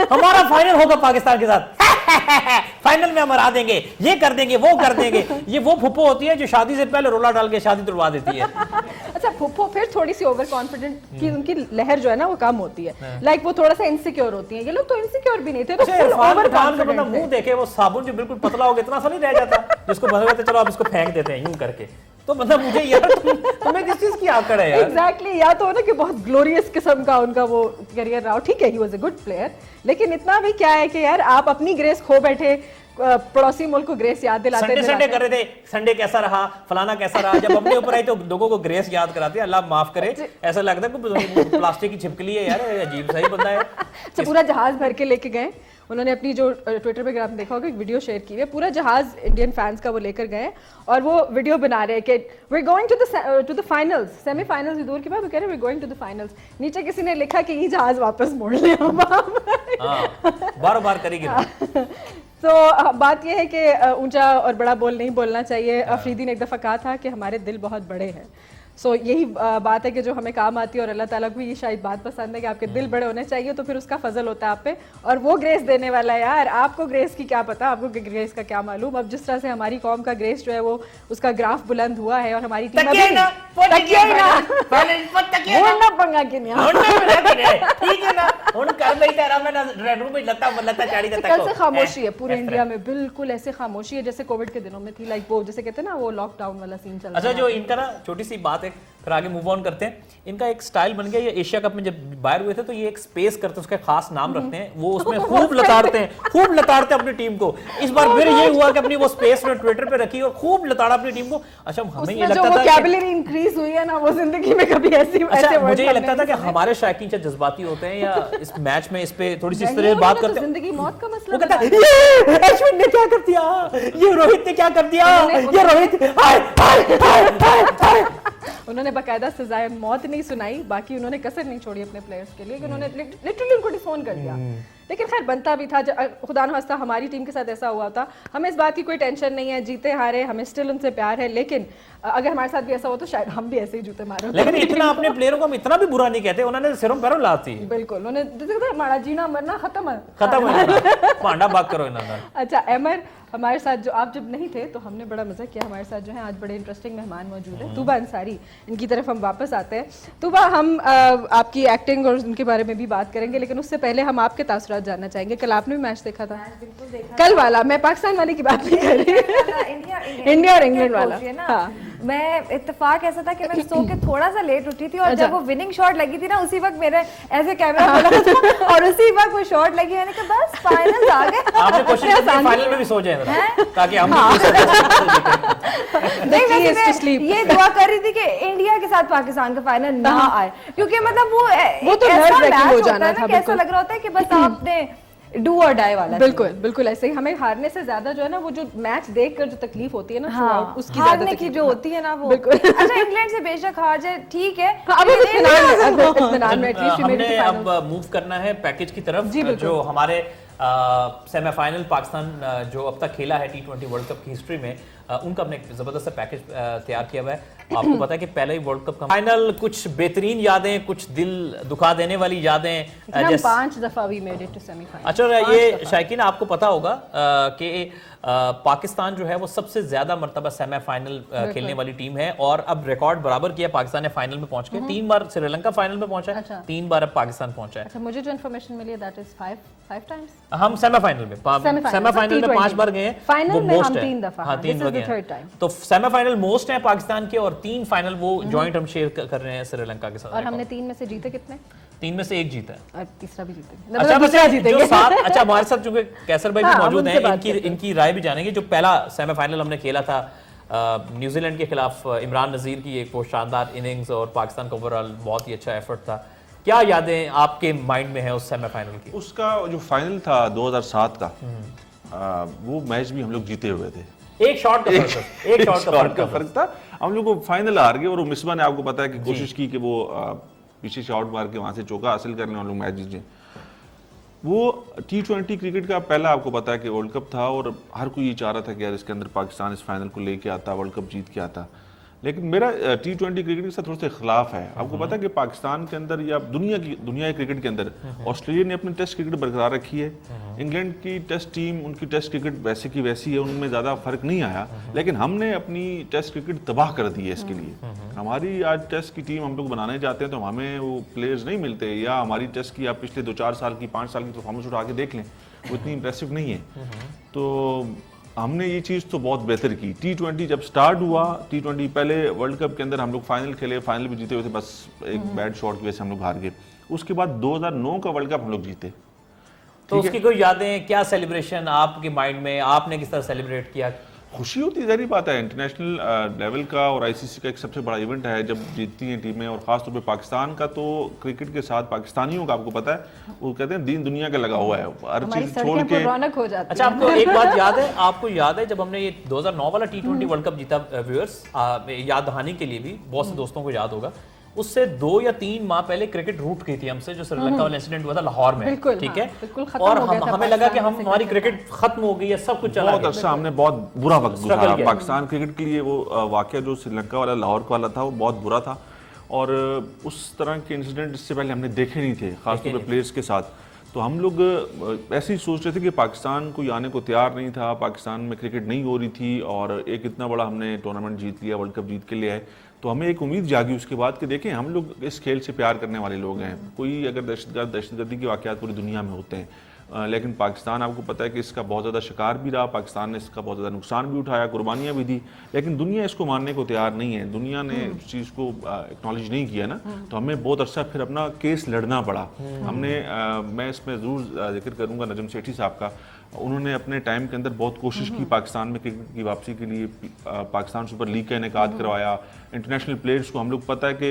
हमारा फाइनल होगा पाकिस्तान के साथ, फाइनल में हम हरा देंगे, ये कर देंगे, वो कर देंगे। ये वो फुप्पो होती है जो शादी से पहले रोला डाल के शादी तुड़वा देती है। अच्छा फुप्पो फिर थोड़ी सी ओवर कॉन्फिडेंट की उनकी लहर जो है ना वो कम होती है, लाइक वो थोड़ा सा इनसिक्योर होती है। ये लोग तो इनसिक्योर भी नहीं थे, तो अच्छा, फुल इरफान ओवर पठान का मतलब कॉन्फिडेंट मुंह थे। देखे वो साबुन जो बिल्कुल पतला हो गया, इतना सा नहीं रह जाता जिसको बंद करते चलो आप इसको फेंक देते हैं यूं करके। तो मतलब मुझे यार तुम्हें किस चीज की आकड़ है यार? एग्जैक्टली, या तो हो ना कि बहुत ग्लोरियस किस्म का उनका वो करियर रहा हो, ठीक है he was a good player, लेकिन इतना भी क्या है कि यार आप अपनी ग्रेस खो बैठे, पड़ोसी मुल्क को ग्रेस याद दिलाते संडे कर रहे थे, संडे कैसा रहा, फलाना कैसा रहा, जब अपने ऊपर आई तो लोगों को ग्रेस याद कराते हैं। अल्लाह माफ करे, ऐसा लगता है कि प्लास्टिक की छिपकली है यार, अजीब सा ही बंदा है। अच्छा पूरा जहाज भर के लेके गए उन्होंने, अपनी जो ट्विटर पे आपने देखा होगा एक वीडियो शेयर की है, पूरा जहाज इंडियन फैंस का वो लेकर गए और वो वीडियो बना रहे हैं कि we going to the finals, semifinals दूर की बात, वो कह रहे हैं we going to the finals. नीचे किसी ने लिखा कि ये जहाज वापस मोड़ ले हम। बार बार करेगी। तो बात यह है कि ऊंचा और बड़ा बोल नहीं बोलना चाहिए। अफरीदी ने एक दफ़ा कहा था कि हमारे दिल बहुत बड़े हैं। सो यही बात है कि जो हमें काम आती है और अल्लाह ताला को ये शायद बात पसंद है कि आपके दिल बड़े होने चाहिए, तो फिर उसका फजल होता है आप पे और वो ग्रेस देने वाला है। यार आपको ग्रेस की क्या पता, आपको ग्रेस का क्या मालूम। अब जिस तरह से हमारी कौम का ग्रेस जो है वो उसका ग्राफ बुलंद हुआ है और हमारी टीम पंगा के ठीक है ना, हुन कर दई तेरा मैं रेड रूम में लता चाड़ी देता कल से खामोशी है पूरे इंडिया में, बिल्कुल ऐसे खामोशी है जैसे कोविड के दिनों में थी, लाइक वो जैसे कहते हैं ना वो लॉकडाउन वाला सीन चल रहा है। अच्छा जो इनका ना छोटी सी बात है, फिर आगे मूव ऑन करते हैं। इनका एक स्टाइल बन गया, ये एशिया कप में जब बाहर हुए थे तो ये एक स्पेस करते हैं, उसका खास नाम रखते हैं, वो उसमें खूब लताड़ते हैं अपनी टीम को। इस बार फिर ये हुआ कि अपनी वो स्पेस में ट्विटर पे रखी और खूब लताड़ा अपनी टीम को। अच्छा हमें ये लगता था वोकैबुलरी इंक्रीज हुई है ना, वो जिंदगी में कभी ऐसी अच्छा मुझे ये लगता था कि हमारे शायकीन चाहे जज्बाती होते हैं या इस मैच में इस पे थोड़ी सी इस तरह बात करते हैं, जिंदगी मौत का मसला। वो कहता है ये अश्विन ने क्या कर दिया, ये रोहित ने क्या कर दिया, ये रोहित उन्होंने बाकायदा सजाए मौत नहीं सुनाई, बाकी उन्होंने कसर नहीं छोड़ी अपने प्लेयर्स के लिए कि उन्होंने लिटरली उनको डिसोन कर दिया। लेकिन खैर बनता भी था, खुदा न खास्ता हमारी टीम के साथ ऐसा हुआ था, हमें इस बात की कोई टेंशन नहीं है, जीते हारे हमें स्टिल उनसे प्यार है, लेकिन अगर हमारे साथ भी ऐसा हो तो शायद हम भी ऐसे ही जूते मारे। लेकिन इतना अपने प्लेयरों को हम इतना भी बुरा नहीं कहते, उन्होंने सिरों पैरों लाती। बिल्कुल, उन्होंने हमारा जीना मरना खत्म है, खत्म हो पांडा बाग करो इन्होंने। अच्छा अमर, हमारे साथ जो आप जब नहीं थे तो हमने बड़ा मजा किया, हमारे साथ जो है आज बड़े इंटरेस्टिंग मेहमान मौजूद है, तूबा अंसारी, इनकी तरफ हम वापस आते हैं। तूबा, हम आपकी एक्टिंग और उनके बारे में भी बात करेंगे, लेकिन उससे पहले हम आपके तासुरात जानना चाहेंगे। कल आपने भी मैच देखा था? बिल्कुल देखा। कल वाला, मैं पाकिस्तान वाले की बात नहीं कर रही, इंडिया और इंग्लैंड वाला। हाँ। मैं इत्तेफाक ऐसा था कि मैं सो के थोड़ा सा लेट उठी थी और जब वो विनिंग शॉट लगी थी ना उसी वक्त मेरे ऐसे कैमरा खोला था और उसी वक्त वो शॉट लगी, मैंने कहा बस फाइनल आ गए। आपने कोशिश की फाइनल में भी सो जाए जरा, ताकि हम ये दुआ कर रही थी कि इंडिया के साथ पाकिस्तान का फाइनल ना आए, क्योंकि मतलब वो तो ऐसा nerve-wracking मैच हो होता जाना है ना था, कि ऐसा बिल्कुल। लग रहा होता है कि बस आपने डू और डाई वाला। बिल्कुल बिल्कुल ऐसे ही, हमें हारने से ज्यादा जो है ना वो जो मैच देखकर जो तकलीफ होती है ना throughout, उसकी ज्यादा हारने की तकलीफ जो होती है ना वो। बिल्कुल। अच्छा इंग्लैंड से बेशक हार जाए ठीक है, अब इत्मीनान में एटलीस्ट हमने अब मूव करना है पैकेज की तरफ, जो हमारे सेमीफाइनल पाकिस्तान जो अब तक खेला है T20 वर्ल्ड कप की हिस्ट्री में, उनका हमने एक जबरदस्त सा पैकेज तैयार किया हुआ है। आपको पता है कि पहले ही वर्ल्ड कप का फाइनल, कुछ बेहतरीन यादें, कुछ दिल दुखा देने वाली यादें, हम 5 दफा we made it to semifinal. अच्छा ये शायकीन आपको पता होगा कि पाकिस्तान जो है वो सबसे ज्यादा मर्तबा सेमीफाइनल खेलने वाली टीम है, और अब रिकॉर्ड बराबर किया पाकिस्तान ने फाइनल में पहुंच के। 3 बार श्रीलंका फाइनल में पहुंचा है, 3 बार अब पाकिस्तान पहुंचा है। अच्छा, मुझे जो इन्फॉर्मेशन मिली है दैट इज 5 टाइम्स। हम सेमीफाइनल में 5 बार गए हैं, फाइनल में हम 3 3 दफा। हाँ 3 बार गए हैं, तो सेमीफाइनल मोस्ट है पाकिस्तान के, और 3 फाइनल वो जॉइंट हम शेयर कर रहे हैं श्रीलंका के साथ। और हमने 3 में से जीते कितने? 3 में से 1 जीता है, और तीसरा भी जीतेंगे। अच्छा बस जो साथ, अच्छा हमारे साथ चूंकि कैसर भाई भी हाँ, मौजूद उनसे हैं, बात इनकी राय भी जानेंगे। जो पहला सेमीफाइनल हमने खेला था न्यूजीलैंड के खिलाफ, इमरान नज़ीर की एक बहुत शानदार इनिंग्स और पाकिस्तान का ओवरऑल बहुत ही अच्छा एफर्ट था। क्या यादें आपके माइंड में है उस सेमीफाइनल की? उसका जो फाइनल था 2007 का, वो मैच भी हम लोग जीते हुए थे। एक शॉट का फर्क था, एक शॉट का फर्क था। हम लोग को फाइनल हार गए, और मिसबा ने आपको पता है कि कोशिश की कि वो पीछे शॉट मार के वहां से चौका हासिल कर लें और लोग मैच जीते। वो T20 क्रिकेट का पहला, आपको पता है कि वर्ल्ड कप था, और हर कोई ये चाह रहा था कि यार इसके अंदर पाकिस्तान इस फाइनल को लेके आता, वर्ल्ड कप जीत के आता। लेकिन मेरा T20 क्रिकेट के साथ थोड़ा सा इख्लाफ है। आपको पता है कि पाकिस्तान के अंदर या दुनिया के क्रिकेट के अंदर ऑस्ट्रेलिया ने अपनी टेस्ट क्रिकेट बरकरार रखी है, इंग्लैंड की टेस्ट टीम, उनकी टेस्ट क्रिकेट वैसे की वैसी है, उनमें ज़्यादा फर्क नहीं आया। लेकिन हमने अपनी टेस्ट क्रिकेट तबाह कर दी है। इसके लिए हमारी आज टेस्ट की टीम हम लोग बनाने जाते हैं तो हमें वो प्लेयर्स नहीं मिलते, या हमारी टेस्ट की आप पिछले 2-4 साल की 5 साल की परफॉर्मेंस उठा के देख लें, वो इतनी इंप्रेसिव नहीं है। तो हमने ये चीज़ तो बहुत बेहतर की। T20 जब स्टार्ट हुआ, T20 पहले वर्ल्ड कप के अंदर हम लोग फाइनल खेले, फाइनल भी जीते हुए थे, बस एक बैड शॉट की वजह से हम लोग हार गए। उसके बाद 2009 का वर्ल्ड कप हम लोग जीते। तो उसकी कोई यादें, क्या सेलिब्रेशन आपके माइंड में, आपने किस तरह सेलिब्रेट किया? खुशी होती है, बात है। इंटरनेशनल लेवल का और ICC का एक सबसे बड़ा इवेंट है जब जीतती हैं टीमें, और खासतौर पे पाकिस्तान का तो क्रिकेट के साथ पाकिस्तानियों का, आपको पता है वो कहते हैं दीन दुनिया का लगा हुआ है, हर चीज छोड़ के रौनक हो जाती है। अच्छा आपको एक बात याद है, आपको याद है जब हमने ये 2009 वाला T20 वर्ल्ड कप जीता, व्यूअर्स याद दहानी के लिए भी बहुत से दोस्तों को याद होगा, उससे 2 या 3 माह पहले क्रिकेट रूट गई थी हमसे, जो श्रीलंका वाला इंसिडेंट हुआ था लाहौर में, ठीक है, और हमें लगा कि हमारी क्रिकेट खत्म हो गई है, सब कुछ चला बहुत गया। अच्छा, हमने बहुत बुरा वक्त गुजारा पाकिस्तान क्रिकेट के लिए। वो वाकया जो श्रीलंका वाला, लाहौर वाला था, वो बहुत बुरा था, और उस तरह के इंसिडेंट इससे पहले हमने देखे नहीं थे, खासतौर पर प्लेयर्स के साथ। तो हम लोग ऐसे ही सोच रहे थे कि पाकिस्तान कोई आने को तैयार नहीं था, पाकिस्तान में क्रिकेट नहीं हो रही थी, और एक इतना बड़ा हमने टूर्नामेंट जीत लिया, वर्ल्ड कप जीत के लिए आए, तो हमें एक उम्मीद जागी उसके बाद कि देखें हम लोग इस खेल से प्यार करने वाले लोग हैं। कोई अगर दहशतगर्दी के वाक़यात पूरी दुनिया में होते हैं, लेकिन पाकिस्तान आपको पता है कि इसका बहुत ज़्यादा शिकार भी रहा, पाकिस्तान ने इसका बहुत ज़्यादा नुकसान भी उठाया, कुर्बानियाँ भी दी, लेकिन दुनिया इसको मानने को तैयार नहीं है। दुनिया ने उस चीज़ को एक्नॉलेज नहीं किया ना, तो हमें बहुत अच्छा फिर अपना केस लड़ना पड़ा। हमने मैं इसमें ज़रूर जिक्र करूँगा नजम सेठी साहब का, उन्होंने अपने टाइम के अंदर बहुत कोशिश की पाकिस्तान में क्रिकेट की वापसी के लिए, पाकिस्तान सुपर लीग का इनेकाद करवाया, इंटरनेशनल प्लेयर्स को, हम लोग पता है कि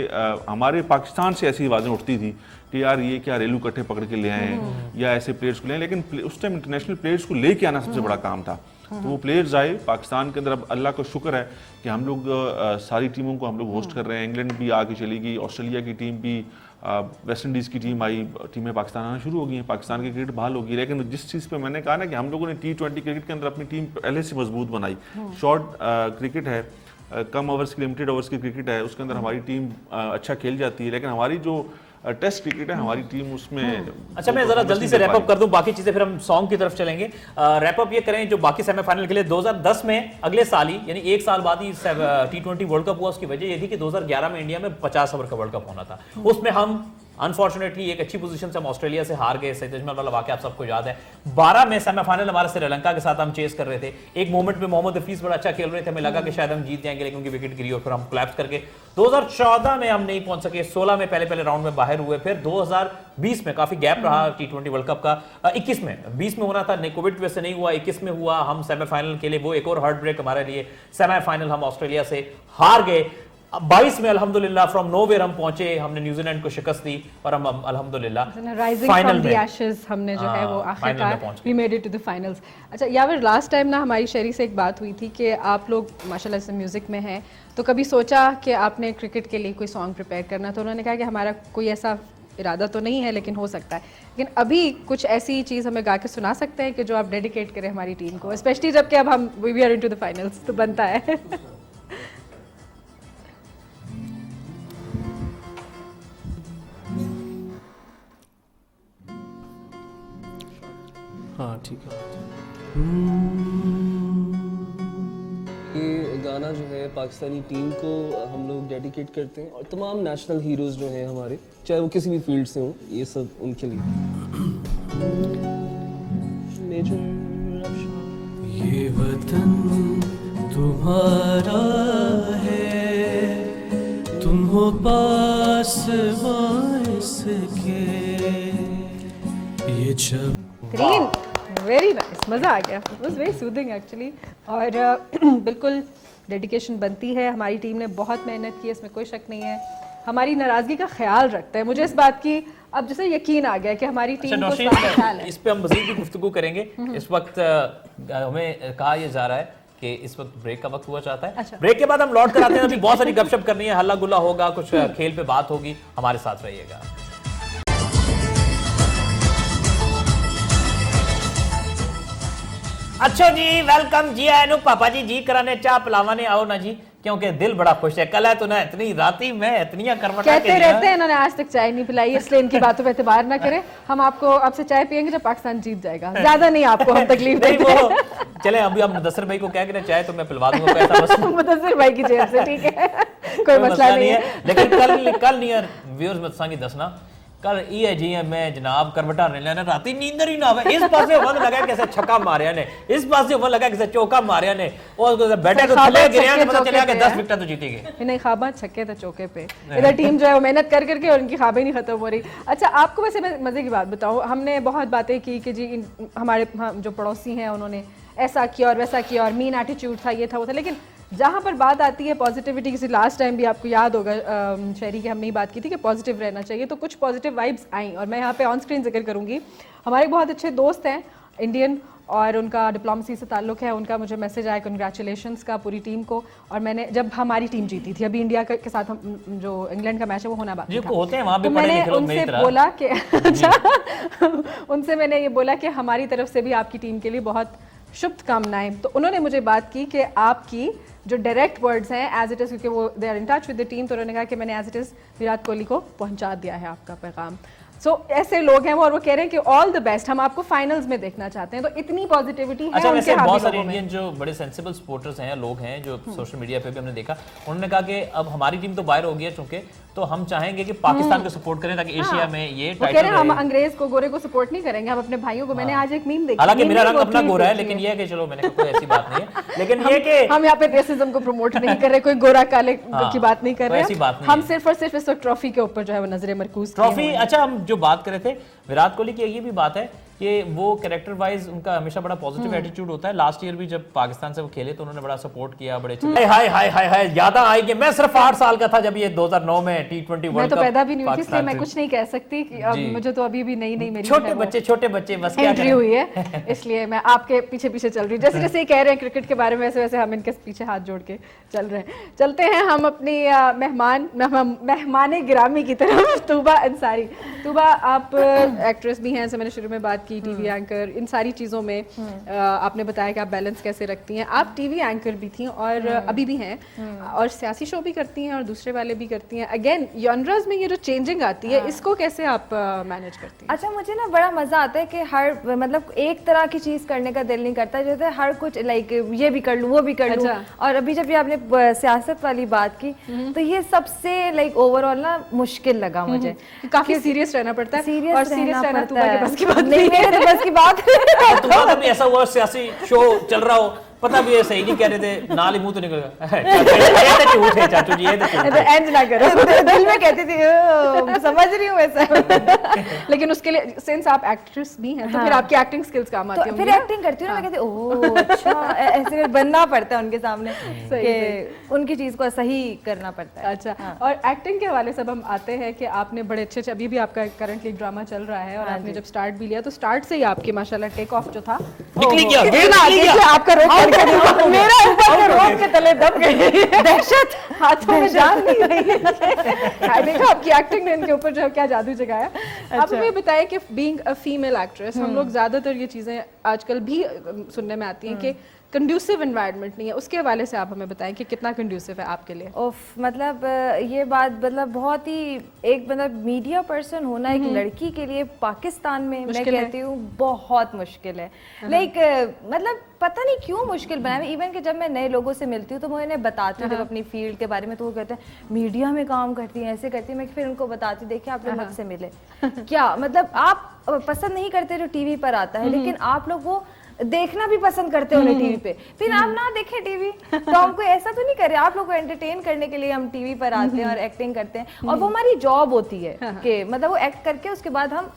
हमारे पाकिस्तान से ऐसी आवाज़ें उठती थी कि यार ये क्या रेलू कट्ठे पकड़ के ले आए हैं या ऐसे प्लेयर्स को ले आए, लेकिन उस टाइम इंटरनेशनल प्लेयर्स को लेके आना सबसे बड़ा काम था। तो वो प्लेयर्स आए पाकिस्तान के अंदर। अब अल्लाह का शुक्र है कि हम लोग सारी टीमों को हम लोग होस्ट कर रहे हैं। इंग्लैंड भी आके चली गई, ऑस्ट्रेलिया की टीम भी, वेस्ट इंडीज़ की टीम आई, टीमें पाकिस्तान आना शुरू हो गई हैं, पाकिस्तान की क्रिकेट बहाल होगी। लेकिन जिस चीज़ पे मैंने कहा ना कि हम लोगों ने T20 क्रिकेट के अंदर अपनी टीम पहले से मजबूत बनाई। शॉर्ट क्रिकेट है, कम ओवर्स की, लिमिटेड ओवर्स की क्रिकेट है, उसके अंदर हमारी टीम अच्छा खेल जाती है। लेकिन हमारी जो टेस्ट क्रिकेट है हमारी टीम उसमें अच्छा, मैं जरा जल्दी से रैप अप कर दूं, बाकी चीजें फिर हम सॉन्ग की तरफ चलेंगे। रैप अप ये करें जो बाकी सेमीफाइनल के लिए 2010 में अगले साल ही यानी एक साल बाद ही T20 वर्ल्ड कप हुआ। उसकी वजह ये थी कि 2011 में इंडिया में 50 ओवर का वर्ल्ड कप होना था। उसमें हम अनफॉर्चुनेटली एक अच्छी पोजीशन से हम ऑस्ट्रेलिया से हार गए। सैयद अजमल वाला वाकया आप सबको याद है। 12 में सेमीफाइनल हमारा श्रीलंका के साथ हम चेस कर रहे थे। एक मोमेंट पे मोहम्मद हफीज बड़ा अच्छा खेल रहे थे, हमें लगा कि शायद हम जीत जाएंगे, लेकिन उनकी विकेट गिरी और फिर हम कोलैप्स करके 2014 में हम नहीं पहुंच सके। 16 में पहले राउंड में बाहर हुए। फिर 2020 में काफी गैप रहा T20 वर्ल्ड कप का। 21 में 20 में होना था, कोविड की वजह से नहीं हुआ। 21 में हुआ, हम सेमीफाइनल के लिए, वो एक और हार्ट ब्रेक हमारे लिए। सेमीफाइनल हम ऑस्ट्रेलिया से हार गए। 22 में अल्हम्दुलिल्लाह फ्रॉम नोवेयर हम पहुंचे, हमने न्यूजीलैंड को शिकस्त दी और हम अल्हम्दुलिल्लाह राइजिंग फ्रॉम द एशेस हमने जो है वो आखिरकार we made it to the finals. अच्छा यावर, लास्ट टाइम ना हमारी शहरी से एक बात हुई थी कि आप लोग माशाल्लाह से म्यूजिक में हैं, तो कभी सोचा कि आपने क्रिकेट के लिए कोई सॉन्ग प्रिपेयर करना? तो उन्होंने कहा कि हमारा कोई ऐसा इरादा तो नहीं है, लेकिन हो सकता है। लेकिन अभी कुछ ऐसी चीज़ हमें गा के सुना सकते हैं कि जो आप डेडिकेट करें हमारी टीम को, स्पेशली जबकि अब हम we are into the finals, तो बनता है। हाँ ठीक है। ये गाना जो है पाकिस्तानी टीम को हम लोग डेडिकेट करते हैं और तमाम नेशनल हीरोज़ जो हैं हमारे, चाहे वो किसी भी फील्ड से हों, ये सब उनके लिए। ये वतन तुम्हारा है, तुम हो पास इसके, ये जब ग्रीन, वेरी नाइस, मज़ा आ गया। It was very soothing actually. और बिल्कुल डेडिकेशन बनती है। हमारी टीम ने बहुत मेहनत की है, इसमें कोई शक नहीं है। हमारी नाराज़गी का ख्याल रखता है, मुझे इस बात की अब जैसे यकीन आ गया कि हमारी टीम को इसका ख्याल है। इस पे हम मज़ीद भी गुफ्तगू करेंगे। इस वक्त हमें कहा यह जा रहा है कि इस वक्त ब्रेक का वक्त हुआ चाहता है। अच्छा। ब्रेक के बाद हम लौट कर आते हैं। अभी बहुत सारी गपशप करनी है, हल्ला गुल्ला होगा, कुछ खेल पे बात होगी, हमारे साथ रहिएगा। अच्छा जी, वेलकम जी आए पापा जी कराने चाह पिलावाने आओ ना जी, क्योंकि दिल बड़ा खुश है। कल है तो ना इतनी राती में इतनी करवटा कहते रहते हैं इन्होंने आज तक चाय नहीं पिलाई, इसलिए इनकी बातों पे एतबार ना करें। हम आपको आपसे चाय पियेंगे जब पाकिस्तान जीत जाएगा, ज्यादा नहीं आपको हम तकलीफ नहीं देते वो चले, अभी हम मुदस्सिर भाई को कह के चाय तो मैं पिलवा दूंगा पैसा बस। मुदस्सिर भाई की जेब से, ठीक है, कोई मसला नहीं है। लेकिन कल नहीं यार व्यूअर्स मत सांगी दसना, कल ये जी मैं जनाब करवटा ने लेना राती नींदर ही ना आवे। इस पासे वन लगा कैसे छक्का मारिया ने, इस पासे वन लगा कैसे चौका मारिया ने, और बैठे तो थले गिरे, पता चला कि 10 विकेट तो जीती गए। नहीं, ख्वाबा छक्के थे चौके पे। इधर टीम जो है वो मेहनत कर करके और उनकी ख्वाबें नहीं खत्म हो रही। अच्छा, आपको वैसे मैं मजे की बात बताऊं, हमने बहुत बातें की कि जी हमारे जो पड़ोसी हैं उन्होंने ऐसा किया और वैसा किया और मीन एटीट्यूड था, ये था वो था। लेकिन जहाँ पर बात आती है पॉजिटिविटी, किसी लास्ट टाइम भी आपको याद होगा शहरी की हमने बात की थी कि पॉजिटिव रहना चाहिए, तो कुछ पॉजिटिव वाइब्स आई। और मैं यहाँ पे ऑन स्क्रीन जिक्र करूँगी, हमारे बहुत अच्छे दोस्त हैं इंडियन और उनका डिप्लोमेसी से ताल्लुक़ है। उनका मुझे मैसेज आया कंग्रेचुलेशंस का पूरी टीम को। और मैंने जब हमारी टीम जीती थी, अभी इंडिया के साथ हम जो इंग्लैंड का मैच है वो होना बाकी था, होते हैं वहाँ भी तो पढ़े मैंने लिखे लोग उनसे मेरी तरह। बोला कि अच्छा उनसे मैंने ये बोला कि हमारी तरफ से भी आपकी टीम के लिए बहुत शुभकामनाएं। तो उन्होंने मुझे बात की कि आपकी जो डायरेक्ट वर्ड्स हैं एज इट इज़, क्योंकि वो they are in touch with the team, तो उन्होंने कहा कि मैंने as it is Virat Kohli को पहुंचा दिया है आपका पैगाम। सो ऐसे लोग हैं वो, और वो कह रहे हैं कि ऑल द बेस्ट, हम आपको फाइनल्स में देखना चाहते हैं। तो इतनी पॉजिटिविटी है अच्छा, उनके वैसे बहुत सारे लोगों में। इंडियन जो बड़े सेंसिबल सपोर्टर्स हैं, लोग हैं जो सोशल मीडिया पे भी हमने देखा, उन्होंने कहा कि अब हमारी टीम तो बाहर हो गई है चूंकि, तो हम चाहेंगे कि पाकिस्तान को सपोर्ट करें ताकि एशिया में ये वो कह टाइटल रहे हैं हम रहे। अंग्रेज को, गोरे को सपोर्ट नहीं करेंगे, हम अपने भाइयों को। मैंने आज एक मीम देखी, हालांकि मीम मेरा नहीं, रंग वो अपना tweet गोरा है, देखी लेकिन ये है कि चलो मैंने कहा कोई ऐसी बात नहीं है, लेकिन ये कि हम यहाँ पे रेसिज्म को प्रमोट नहीं कर रहे, कोई गोरा काले की बात नहीं कर कोई रहे, ऐसी बात नहीं हम है। सिर्फ और सिर्फ इस वक्त ट्रॉफी के ऊपर जो है वो नजरें मरकूज किए ट्रॉफी। हुए हैं। अच्छा, हम जो बात कर रहे थे विराट कोहली की, ये भी बात है कि वो कैरेक्टर वाइज उनका हमेशा बड़ा पॉजिटिव एटीट्यूड होता है। लास्ट ईयर भी जब पाकिस्तान से वो खेले तो उन्होंने बड़ा सपोर्ट किया, बड़े अच्छे। हाय हाय हाय हाय याद आएगी, मैं सिर्फ 8 साल का था जब ये 2009 में T20 मैं वर्ल्ड तो कप पैदा भी नहीं हुई थी, इसलिए पाकिस्तान मैं से- कुछ नहीं कह सकती कि अब जी। मुझे तो अभी भी नई मेरी छोटे बच्चे बस क्या एंट्री करें। हुई है, इसलिए मैं आपके पीछे पीछे चल रही हूँ। जैसे जैसे ये कह रहे हैं क्रिकेट के बारे में, वैसे वैसे हम इनके पीछे हाथ जोड़ के चल रहे हैं। चलते हैं हम अपनी मेहमान गिरामी की तरफ, तूबा अंसारी। तूबा, आप एक्ट्रेस भी हैं, जैसे मैंने शुरू में बात की, टीवी एंकर, इन सारी चीज़ों में आपने बताया कि आप बैलेंस कैसे रखती हैं। आप टीवी एंकर भी थी और अभी भी हैं, और सियासी शो भी करती हैं और दूसरे वाले भी करती हैं। अगेन जॉनर्स में ये जो चेंजिंग आती है, इसको कैसे आप मैनेज करती हैं? अच्छा, मुझे ना बड़ा मजा आता है कि हर मतलब एक तरह की चीज करने का दिल नहीं करता, जैसे हर कुछ लाइक ये भी कर लूं वो भी कर लूं। अच्छा। और अभी जब ये आपने सियासत वाली बात की तो ये सबसे लाइक ओवरऑल ना मुश्किल लगा मुझे। काफी सीरियस रहना पड़ता है, सीरियस और सीरियस रहना पड़ता तूबा के है। बस की बात नहीं, मेरे तो बस की बात तुम्हारा भी ऐसा हुआ सियासी शो चल रहा हो, पता भी है सही नहीं कह रहे थे, नाल ही मुंह तो निकल गया। ये तो झूठ है चाचू जी, ये तो झूठ तो है। एंड ना करो। दिल में कहती थी समझ रही हूँ वैसा। लेकिन उसके लिए सिंस आप एक्ट्रेस भी हैं, तो फिर आपकी एक्टिंग स्किल्स काम आती तो होंगी फिर ना? एक्टिंग करती हूँ ना, मैं कहती ओह अच्छा, ऐसे फिर बनना पड़ता है उनके सामने कि उनकी चीज को सही करना पड़ता है। अच्छा, और एक्टिंग के हवाले से अब हम आते हैं कि आपने बड़े अच्छे अभी भी आपका करंटली ड्रामा चल रहा है, और आपने जब स्टार्ट भी लिया तो स्टार्ट से ही आपकी माशाल्लाह टेक ऑफ जो था, निकली क्या? देखिए आपका रोक मेरा ऊपर से रोक के तले दब गई, दहशत हाथों में जान नहीं रही है। देखा आपकी एक्टिंग ने इनके ऊपर जो क्या जादू जगाया। आप हमें बताएं कि बीइंग अ फीमेल एक्ट्रेस, हम लोग ज्यादातर ये चीजें आजकल भी सुनने में आती हैं कि कंड्यूसिव एनवायरनमेंट नहीं है, उसके हवाले से आप हमें बताएं कि कितना कंड्यूसिव है आपके लिए? उफ, मतलब ये बात मतलब बहुत ही एक मतलब मीडिया पर्सन होना एक लड़की के लिए पाकिस्तान में मैं मुश्किल है। कहती हूँ बहुत मुश्किल है। लाइक मतलब पता नहीं क्यों मुश्किल बना है। इवन कि जब मैं नए लोगों से मिलती हूँ तो मैं उन्हें बताती हूँ जब अपनी फील्ड के बारे में, तो वो कहते हैं मीडिया में काम करती हैं, ऐसे करती है। मैं फिर उनको बताती हूँ, देखिए आप लोग मुझसे मिले क्या मतलब आप पसंद नहीं करते जो टीवी पर आता है, लेकिन आप लोग वो देखना भी पसंद करते हो टीवी पे, फिर आप ना देखें टीवी तो हमको ऐसा तो नहीं करे। आप लोग को एंटरटेन करने के लिए हम टीवी पर आते हैं और एक्टिंग करते हैं, और वो हमारी जॉब होती है कि मतलब वो एक्ट करके उसके बाद हम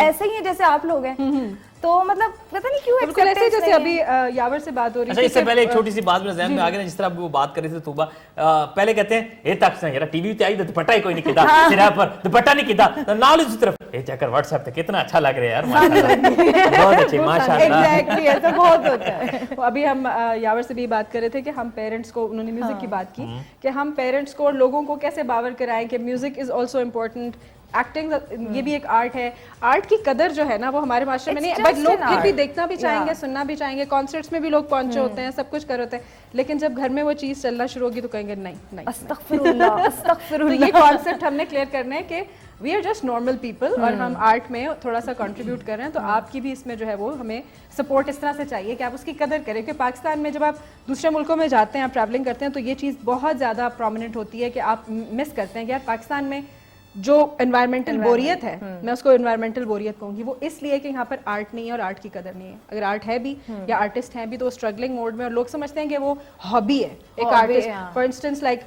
ऐसे ही हैं जैसे आप लोग हैं। तो मतलब पता नहीं क्यों बिल्कुल ऐसे acceptance जैसे नहीं है। अभी यावर से बात हो रही अच्छा, थी इससे कि- पहले एक छोटी सी बात मेरे ज़हन में आ गई ना, जिस तरह वो बात कर रही थी तूबा, पहले कहते हैं ए तक से यार टीवी पे आई तो दुपट्टा ही कोई नहीं किदा, सिरा पर दुपट्टा नहीं किदा, तो नाल इस तरफ ए चेकर व्हाट्सएप पे कितना अच्छा लग रहा है यार, माशाल्लाह बहुत अच्छे, माशाल्लाह। एग्जैक्टली ऐसा बहुत होता है। अभी हम यावर से भी बात कर रहे थे कि हम पेरेंट्स को, उन्होंने म्यूजिक की बात की कि हम पेरेंट्स को और लोगों को कैसे बावर कराएं कि music is also important, acting ये भी एक आर्ट है। आर्ट की कदर जो है ना वो हमारे माशरे में It's नहीं है, बट just लोग an फिर भी art. देखना भी चाहेंगे, सुनना भी चाहेंगे, कॉन्सर्ट्स में भी लोग पहुंचे होते हैं, सब कुछ कर होते हैं, लेकिन जब घर में वो चीज चलना शुरू होगी तो कहेंगे नहीं नहीं। अस्तगफिरुल्लाह, तो अस्तगफिरुल्लाह। ये कॉन्सेप्ट हमने क्लियर करना है कि we are just normal people, और हम आर्ट में थोड़ा सा कंट्रीब्यूट कर रहे हैं, तो आपकी भी इसमें जो है वो हमें सपोर्ट इस तरह से चाहिए कि आप उसकी कदर करें। कि पाकिस्तान में जब आप दूसरे मुल्कों में जाते हैं, आप ट्रैवलिंग करते हैं, तो ये चीज़ बहुत ज़्यादा प्रोमिनेंट होती है कि आप मिस करते हैं कि यार पाकिस्तान में जो एनवायरमेंटल बोरियत है, मैं उसको एनवायरमेंटल बोरियत कहूँगी, वो इसलिए कि यहाँ पर आर्ट नहीं है और आर्ट की कदर नहीं है। अगर आर्ट है भी या आर्टिस्ट हैं भी तो स्ट्रगलिंग मोड में, और लोग समझते हैं कि वो हॉबी है एक आर्टिस्ट। फॉर इंस्टेंस लाइक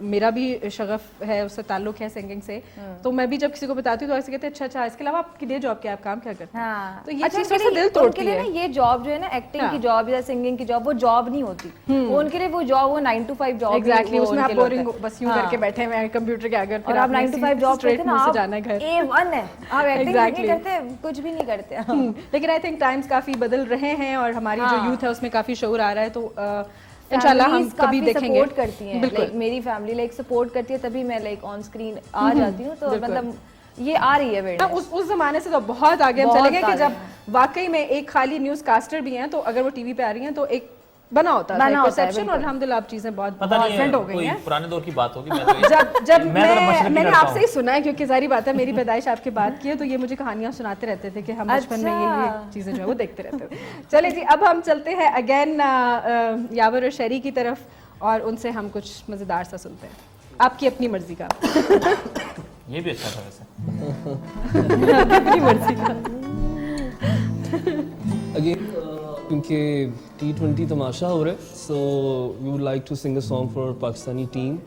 मेरा भी शगफ है, उससे ताल्लुक है सिंगिंग से, तो मैं भी जब किसी को बताती हूँ तो ऐसे कहते हैं अच्छा अच्छा इसके अलावा आपकी डे जॉब क्या है, आप काम क्या करते हैं? हाँ। तो ये अच्छा, चीज़ थोड़ा सा दिल तोड़ती है। ना ये जॉब जो है ना, एक्टिंग की जॉब या सिंगिंग की जॉब, वो जॉब नहीं होती। वो उनके लिए वो जॉब, वो 9 to 5 जॉब। एग्जैक्टली, उसमें आप बोरिंग बस यूं करके बैठे हुए हैं कंप्यूटर के आगे, और आप 9 to 5 जॉब करते हैं ना, से आप जाना है घर। A1 है, आप एक्टिंग Exactly. नहीं करते, कुछ भी नहीं करते। लेकिन आई थिंक टाइम्स काफी बदल रहे हैं और हमारी जो हाँ। यूथ है उसमें काफी शऊर आ रहा है, तो इंशाल्लाह हम Families कभी काफी देखेंगे। सपोर्ट करती हैं, बिल्कुल। लाइक मेरी फैमिली लाइक सपोर्ट करती है, तभी मैं लाइक ऑन स्क्रीन आ जाती हूँ। तो मतलब ये आ रही है ना, बेटा। उस जमाने से तो बहुत आगे हम बहुत चले गए कि आगे जब वाकई में एक खाली न्यूज कास्टर भी हैं, तो अगर वो टीवी पे आ रही हैं तो एक बना होता है बना होता है, परसेप्शन, और अल्हम्दुलिल्लाह अब चीजें बहुत पता नहीं डिफरेंट है, हो गई कोई हैं। पुराने दौर की बात होगी। मैं तो जब मैं तो मशरक़ी मैंने लड़का आपसे ही हूँ। सुना है, क्योंकि जारी बात है मेरी पैदाइश आपके बाद की है, तो ये मुझे कहानियां सुनाते रहते थे कि हम बचपन में ये चीजें जो है वो देखते रहते थे। चलिए जी, अब हम चलते हैं अगेन यावर और शरी की तरफ, और उनसे हम कुछ मजेदार सा सुनते हैं, आपकी अपनी मर्जी का। ये भी अच्छा था वैसे। अपनी मर्जी का। अगेन क्योंकि T20 तमाशा हो रहा है, so we would like to sing a song for Pakistani team,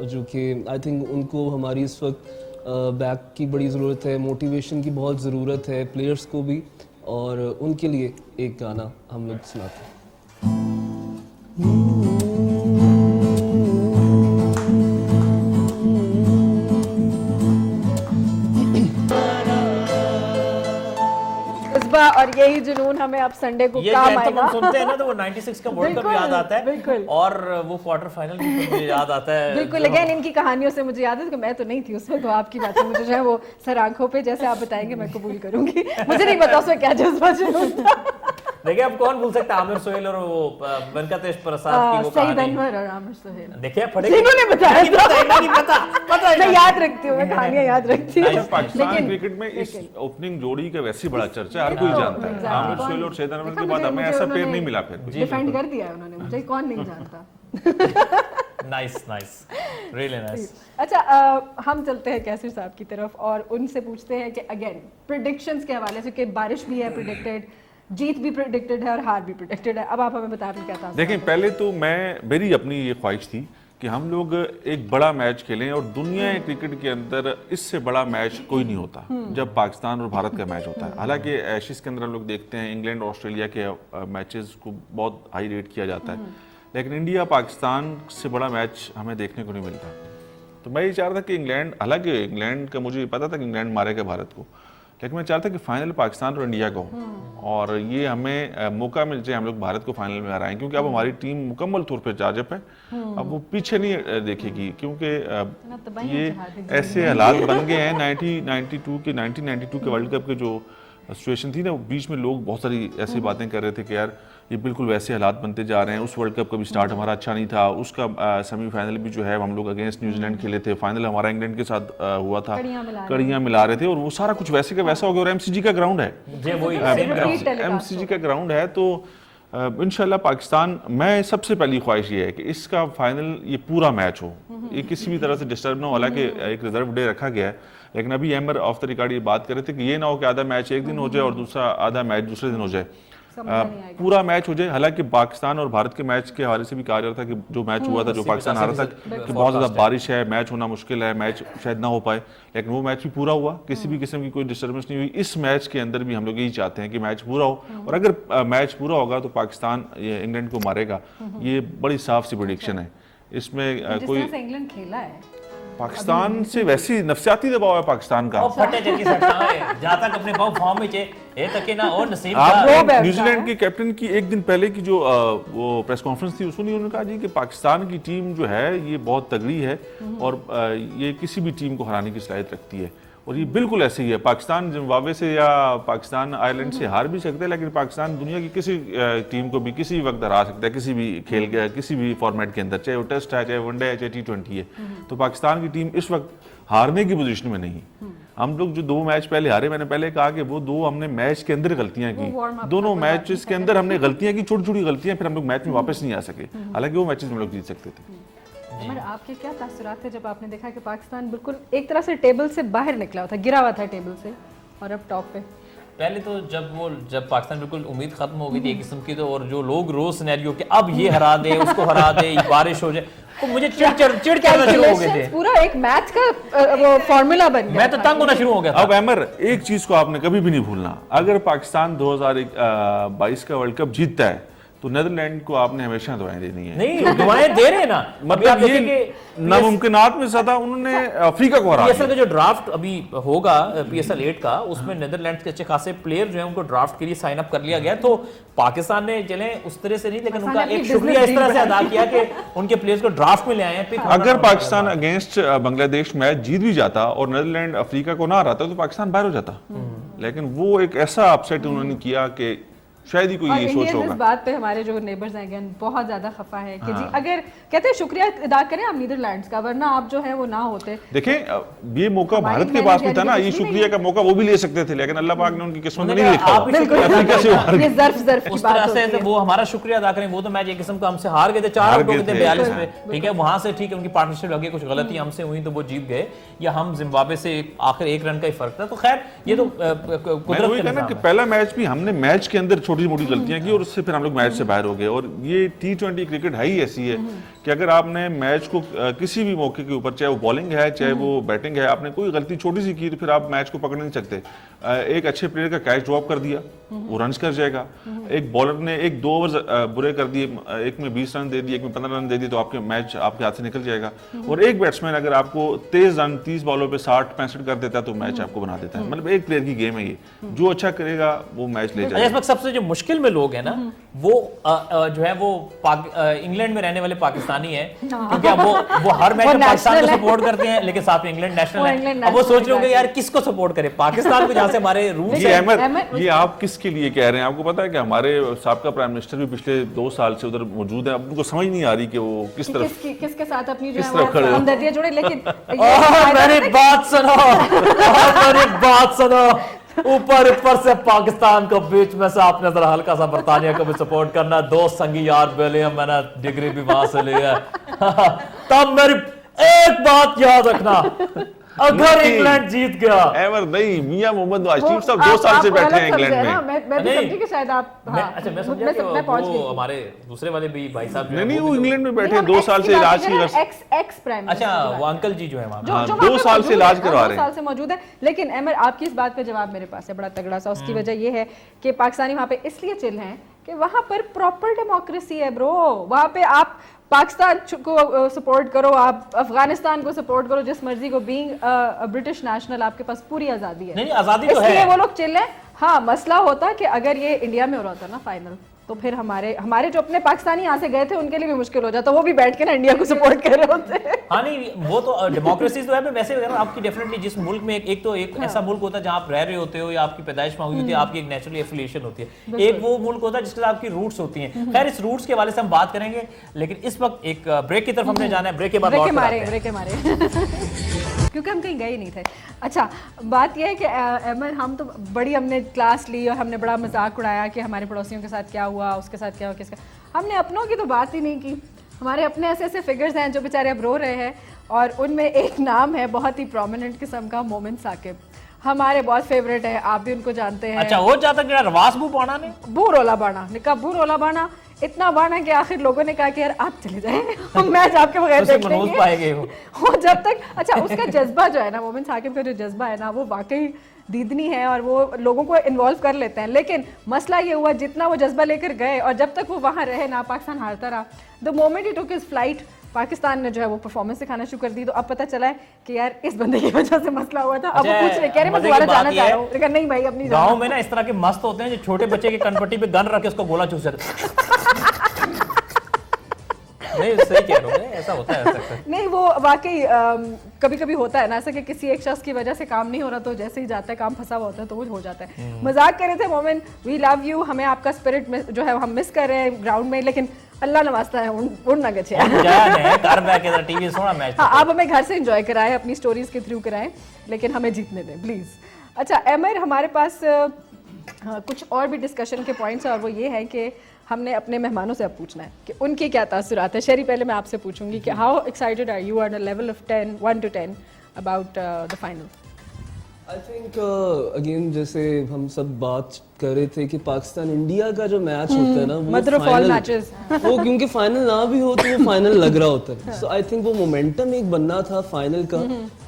जो कि आई थिंक उनको हमारी इस वक्त बैक की बड़ी ज़रूरत है, मोटिवेशन की बहुत ज़रूरत है प्लेयर्स को भी, और उनके लिए एक गाना हम लोग सुनाते हैं। जज्बा और यही जुनून हमें अब संडे को ये काम anthem आएगा। हम सुनते हैं ना तो वो 96 का वर्ल्ड कप बिल्कुल, याद आता है, बिल्कुल। और वो क्वार्टर फाइनल भी मुझे याद आता है। बिल्कुल, अगेन इनकी कहानियों से मुझे याद है कि मैं तो नहीं थी उसमें, तो आपकी बातें मुझे जो है वो सर आंखों पे जैसे आप बताएंगे मैं कबूल करूंगी। मुझे नहीं पता उसमें क्या जज्बा जुनून था। देखिए अब कौन भूल सकता है आमिर सोहेल और वो वेंकटेश प्रसाद की वो सईद कहानी। अनवर और आमिर सोहेल, देखिए पढ़ेगी जिन्होंने बताया नहीं पता है, नहीं पता है मैं ना। याद रखती हूँ, मैं कहानियां याद रखती हूँ। अच्छा, पाकिस्तान लेकिन- क्रिकेट में इस ओपनिंग जोड़ी का वैसे ही बड़ा चर्चा है, हर बिल्कुल, कोई जानता है। exactly। आमिर कौन- सोहेल और सईद अनवर देखा के बाद मुझे- हमें मुझे ऐसा पेयर उन्होंने नहीं मिला फिर कोई। डिफेंड कर दिया है उन्होंने मुझे, कौन नहीं जानता। Nice nice, really nice. अच्छा, हम चलते हैं कैसर साहब की तरफ और उनसे पूछते हैं कि अगेन प्रिडिक्शंस के हवाले से कि बारिश भी है प्रिडिक्टेड, जीत भी प्रिडिक्टेड है और हार भी प्रिडिक्टेड है। अब आप हमें बताएं क्या था। देखें, पहले तो मेरी अपनी ये ख्वाहिश थी कि हम लोग एक बड़ा मैच खेलें, और दुनिया क्रिकेट के अंदर इससे बड़ा मैच कोई नहीं होता जब पाकिस्तान और भारत का मैच होता है। हालांकि एशिज के अंदर हम लोग देखते हैं इंग्लैंड ऑस्ट्रेलिया के मैचेस को बहुत हाई रेट किया जाता है, लेकिन इंडिया पाकिस्तान से बड़ा मैच हमें देखने को नहीं मिलता। तो मैं ये चाह रहा था कि इंग्लैंड, हालांकि इंग्लैंड का मुझे पता था कि इंग्लैंड मारेगा भारत को, लेकिन मैं चाहता कि फाइनल पाकिस्तान और इंडिया का हो, और ये हमें मौका मिल जाए हम लोग भारत को फाइनल में हराएं, क्योंकि अब हमारी टीम मुकम्मल तौर पे चार्जअप है। अब वो पीछे नहीं देखेगी, क्योंकि ये ऐसे हालात बन गए हैं 1992 के वर्ल्ड कप के जो सिचुएशन थी ना, बीच में लोग बहुत सारी ऐसी बातें कर रहे थे कि यार ये बिल्कुल वैसे हालात बनते जा रहे हैं। उस वर्ल्ड कप का भी स्टार्ट हमारा अच्छा नहीं था, उसका सेमीफाइनल भी जो है हम लोग अगेंस्ट न्यूजीलैंड खेले थे, फाइनल हमारा इंग्लैंड के साथ हुआ था, कड़ियां मिला रहे थे, और वो सारा कुछ वैसे का वैसा हो गया। और एमसीजी का ग्राउंड है, जी वही सेम ग्राउंड। एमसीजी का ग्राउंड है, तो इंशाल्लाह पाकिस्तान, मैं सबसे पहली ख्वाहिश ये है कि इसका फाइनल ये पूरा मैच हो, ये किसी भी तरह से डिस्टर्ब ना हो। हालांकि एक रिजर्व डे रखा गया है, लेकिन अभी एमर ऑफ द रिकॉर्ड ये बात कर रहे थे कि ये ना हो कि आधा मैच एक दिन हो जाए और दूसरा आधा मैच दूसरे दिन हो जाए, पूरा मैच हो जाए। हालांकि पाकिस्तान और भारत के मैच के हवाले से भी कहा जा रहा था कि जो मैच हुआ था, जो पाकिस्तान हारा था, कि बहुत ज़्यादा बारिश है, मैच होना मुश्किल है, मैच शायद ना हो पाए, लेकिन वो मैच भी पूरा हुआ, किसी भी किस्म की कोई डिस्टर्बेंस नहीं हुई। इस मैच के अंदर भी हम लोग यही चाहते हैं कि मैच पूरा हो, और अगर मैच पूरा होगा तो पाकिस्तान इंग्लैंड को मारेगा। ये बड़ी साफ सी प्रेडिक्शन है, इसमें कोई इंग्लैंड खेला है पाकिस्तान से वैसी नफसियाती दबाव है पाकिस्तान का। और फटे जल्दी सट्टा है जहां तक अपने पाव फॉर्म में चे ए तक ना और नसीब आप का न्यूजीलैंड के कैप्टन की एक दिन पहले की जो वो प्रेस कॉन्फ्रेंस थी, उसमें उन्होंने कहा जी कि पाकिस्तान की टीम जो है ये बहुत तगड़ी है, और ये किसी भी टीम को हराने की सलाहियत रखती है, और ये बिल्कुल ऐसे ही है। पाकिस्तान जिम्बाब्वे से या पाकिस्तान आयरलैंड से हार भी सकते हैं, लेकिन पाकिस्तान दुनिया की किसी टीम को भी किसी वक्त हरा सकता है, किसी भी खेल के किसी भी फॉर्मेट के अंदर, चाहे वो टेस्ट है, चाहे वनडे है, चाहे T20 है। तो पाकिस्तान की टीम इस वक्त हारने की पोजीशन में नहीं। हम लोग जो 2 मैच पहले हारे, मैंने पहले कहा कि वो 2 हमने मैच के अंदर गलतियां की, दोनों मैचेस के अंदर हमने गलतियां की, छोटी छोटी गलतियां, फिर हम लोग मैच में वापस नहीं आ सके। हालांकि वो मैचेस में लोग जीत सकते थे। उमर, आपके क्या तासुरात थे जब आपने देखा कि पाकिस्तान बिल्कुल एक तरह से टेबल से बाहर निकला हुआ था, गिरा हुआ था टेबल से, और अब टॉप पे? पहले तो जब पाकिस्तान बिल्कुल उम्मीद खत्म हो गई थी एक किस्म की, तो और जो लोग रोज सिनेरियो के अब ये हरा दे, उसको हरा दे, बारिश हो जाए, तो मुझे चिढ़ करना शुरू हो गए थे। पूरा एक मैच का वो फॉर्मूला बन गया। मैं तो तंग होना शुरू हो गया था। अब अमर, एक चीज को आपने कभी भी नहीं भूलना, अगर पाकिस्तान 2022 का वर्ल्ड कप जीतता है तो नीदरलैंड को आपने हमेशा दुआएं देनी है। नहीं दुआएं दे रहे हैं ना, मतलब ये नामुमकिनात में ज्यादा उन्होंने अफ्रीका को हरा पीएसएल का जो ड्राफ्ट अभी होगा PSL 8 का, उसमें नीदरलैंड के अच्छे खासे प्लेयर जो है उनको ड्राफ्ट के लिए साइन अप कर लिया गया। तो पाकिस्तान ने चले उस तरह से नहीं, लेकिन उनका एक शुक्रिया इस तरह से अदा किया कि उनके प्लेयर्स को ड्राफ्ट में ले आए हैं। अगर पाकिस्तान अगेंस्ट बांग्लादेश मैच जीत भी जाता और नीदरलैंड अफ्रीका को ना हराता तो पाकिस्तान बाहर हो जाता, लेकिन वो एक ऐसा अपसेट उन्होंने किया कि शायद ही कोई ये सोच इस होगा। बात पे हमारे जो नेबर्स हैं अगेन बहुत ज्यादा खफा है कि जी अगर कहते हैं शुक्रिया अदा करें आप नीदरलैंड्स का, वरना आप जो है वो ना होते। देखें ये मौका भारत के पास भी था ना, ये शुक्रिया का मौका वो भी ले सकते थे, लेकिन अल्लाह पाक ने उनकी किस्मत में नहीं लिखा। अफ्रीका से हार गए। ये ज़र्फ की उस बात तरह होती से है। वो हमारा शुक्रिया अदा करें। वो तो मैच एक किस्म का हमसे हार गए थे, 4 आउट हो गए थे 42 पे, ठीक है, वहां से ठीक है उनकी पार्टनरशिप लगे, कुछ गलती हमसे हुई तो वो जीत गए, या हम जिम्बाब्वे से आखिर 1 रन का ही फर्क था। तो खैर ये तो कुदरत कि पहला मैच भी हमने मैच के अंदर छोटी मोटी गलतियां की और उससे फिर हम लोग मैच से बाहर हो गए। और ये T20 क्रिकेट है ही ऐसी है कि अगर आपने मैच को किसी भी मौके के ऊपर, चाहे वो बॉलिंग है चाहे वो बैटिंग है, आपने कोई गलती छोटी सी की तो फिर आप मैच को पकड़ नहीं सकते। एक अच्छे प्लेयर का कैच ड्रॉप कर दिया, वो रन कर जाएगा। एक बॉलर ने 1-2 ओवर बुरे कर दिए, एक में 20 रन दे दिए, एक में 15 रन दे दिए, तो आपके मैच आपके हाथ से निकल जाएगा। और एक बैट्समैन अगर आपको 23 रन 30 बॉलों पे 60-65 कर देता है तो मैच आपको बना देता है। मतलब एक प्लेयर की गेम है ये, जो अच्छा करेगा वो मैच ले जाएगा। इस वक्त सबसे जो मुश्किल में लोग हैं ना, वो जो है वो इंग्लैंड में रहने वाले पाकिस्तानी है, क्योंकि अब वो हर मैच में पाकिस्तान को सपोर्ट करते हैं, लेकिन साथ में इंग्लैंड नेशनल है। अब वो सोच रहे होंगे यार किसको सपोर्ट करें, पाकिस्तान को, जहां से हमारे रूट्स ये हैं। अहमद, ये आप किसके लिए कह रहे हैं? आपको पता है कि हमारे साबका प्राइम मिनिस्टर भी पिछले 2 साल से उधर मौजूद है। अब उनको समझ नहीं आ रही कि वो किसके साथ अपनी जो किस है तरफ खड़े वो हो। हमदर्दियां जोड़े। लेकिन मेरी बात सुनो, मेरी बात सुनो, ऊपर से पाकिस्तान को बीच में से आपने जरा हल्का सा बरतानिया को भी सपोर्ट करना। 2 संगी यार बेलियम, मैंने डिग्री भी वहां से ली है। तब मेरी एक बात याद रखना, अगर इंग्लैंड जीत गया, एवर नहीं, मियां मोहम्मद आशिफ साहब 2 साल से बैठे हैं इंग्लैंड में। मैं भी समझी कि शायद आप मैं समझा कि वो हमारे दूसरे वाले भी भाई साहब नहीं, वो इंग्लैंड में बैठे हैं 2 साल से इलाज की एक्स प्राइम। अच्छा, वो अंकल जी जो है वहां, हाँ, 2 साल से इलाज करवा रहे हैं। 2 साल से मौजूद है। लेकिन अमर, आपकी इस बात पे जवाब मेरे पास है बड़ा तगड़ा सा। उसकी वजह ये है कि पाकिस्तानी वहां पे इसलिए चिल हैं कि वहां पर प्रॉपर डेमोक्रेसी है ब्रो। वहां पे आप पाकिस्तान को सपोर्ट करो, आप अफगानिस्तान को सपोर्ट करो, जिस मर्जी को। बीइंग ब्रिटिश नेशनल आपके पास पूरी आजादी है। नहीं आजादी तो इसलिए है, वो लोग चिल है। हाँ, मसला होता कि अगर ये इंडिया में हो रहा था ना फाइनल, तो फिर हमारे जो अपने पाकिस्तानी यहाँ से गए थे उनके लिए भी मुश्किल हो जाता, वो भी बैठ के ना इंडिया को सपोर्ट कर रहे होते। हाँ नहीं, वो तो डेमोक्रेसी तो है। वैसे अगर आपकी डेफिनेटली जिस मुल्क में एक ऐसा मुल्क होता है जहाँ आप रह रहे होते हो या आपकी पैदाइश वहाँ हुई होती है, आपकी एक नेचुरली एफिलिएशन होती है। एक वो मुल्क होता है जिसके साथ आपकी रूट्स होती हैं। खैर, इस रूट्स के हवाले से हम बात करेंगे, लेकिन इस वक्त एक ब्रेक की तरफ हमने जाना है। ब्रेक के बाद ब्रेक मारे क्योंकि हम कहीं गए ही नहीं थे। अच्छा, बात यह है कि अमर, हमने क्लास ली और हमने बड़ा मजाक उड़ाया कि हमारे पड़ोसियों के साथ क्या हुआ, उसके साथ क्या हुआ, किसका। हमने अपनों की तो बात ही नहीं की। हमारे अपने ऐसे फिगर्स हैं जो बेचारे अब रो रहे हैं, और उनमें एक नाम है बहुत ही प्रोमिनेंट किस्म का, मोमिन साकिब। हमारे बहुत फेवरेट है, आप भी उनको जानते हैं। अच्छा, वो जाता कि रवास बू पाना ने बू रोला बाना निका, बू रोला बाना इतना बाना कि आखिर लोगों ने कहा कि यार आप चले जाएं, हम मैच आपके बगैर देख लेंगे। पाएंगे वो जब तक, अच्छा, उसका जज्बा जो है ना, मोमिन साकिब का जो जज्बा है ना, वो वाकई दीदनी है और वो लोगों को इन्वॉल्व कर लेते हैं। लेकिन मसला ये हुआ, जितना वो जज्बा लेकर गए और जब तक वो वहाँ रहे ना, पाकिस्तान हारता रहा। The moment he took his flight, Pakistan ने जो है वो परफॉर्मेंस दिखाना शुरू कर दी। तो अब पता चला है कि यार इस बंदे की वजह से मसला हुआ था। अब वो पूछ रहे, कह रहे मैं दोबारा जाना चाह रहा हूँ, लेकिन नहीं भाई, अपनी गाँव में ना इस तरह के मस्त होते हैं जो छोटे बच्चे के कनपट्टी पे गन रख के उसको गोला चूस जाते। नहीं, सही कह रहे हो, ऐसा होता है ऐसा। नहीं, वो वाकई कभी कभी होता है ना ऐसा कि किसी एक शख्स की वजह से काम नहीं हो रहा, तो जैसे ही जाता है काम फंसा हुआ होता है तो वो हो जाता है। मजाक कर रहे थे मोमिन, वी लव यू, हमें आपका स्पिरिट जो है हम मिस कर रहे हैं ग्राउंड में, लेकिन अल्लाह नवाजता है उड़ना गच्छे। टीवी सोना मैच। हाँ, आप हमें घर से एंजॉय कराएं, अपनी स्टोरीज के थ्रू कराएं, लेकिन हमें जीतने दें प्लीज। अच्छा अमर, हमारे पास कुछ और भी डिस्कशन के पॉइंट्स हैं, और वो ये है कि हमने अपने मेहमानों से अब पूछना है कि उनके क्या तासुरात है। शरी, पहले मैं आपसे पूछूंगी कि how excited are you on a level of 1 to 10 about the final? I think again जैसे हम सब बात कर रहे थे कि पाकिस्तान इंडिया का जो मैच होता है ना, वो मदर ऑफ ऑल मैचेस, वो क्योंकि फाइनल ना भी हो तो वो फाइनल लग रहा होता है। सो आई थिंक वो मोमेंटम एक बनना था फाइनल का,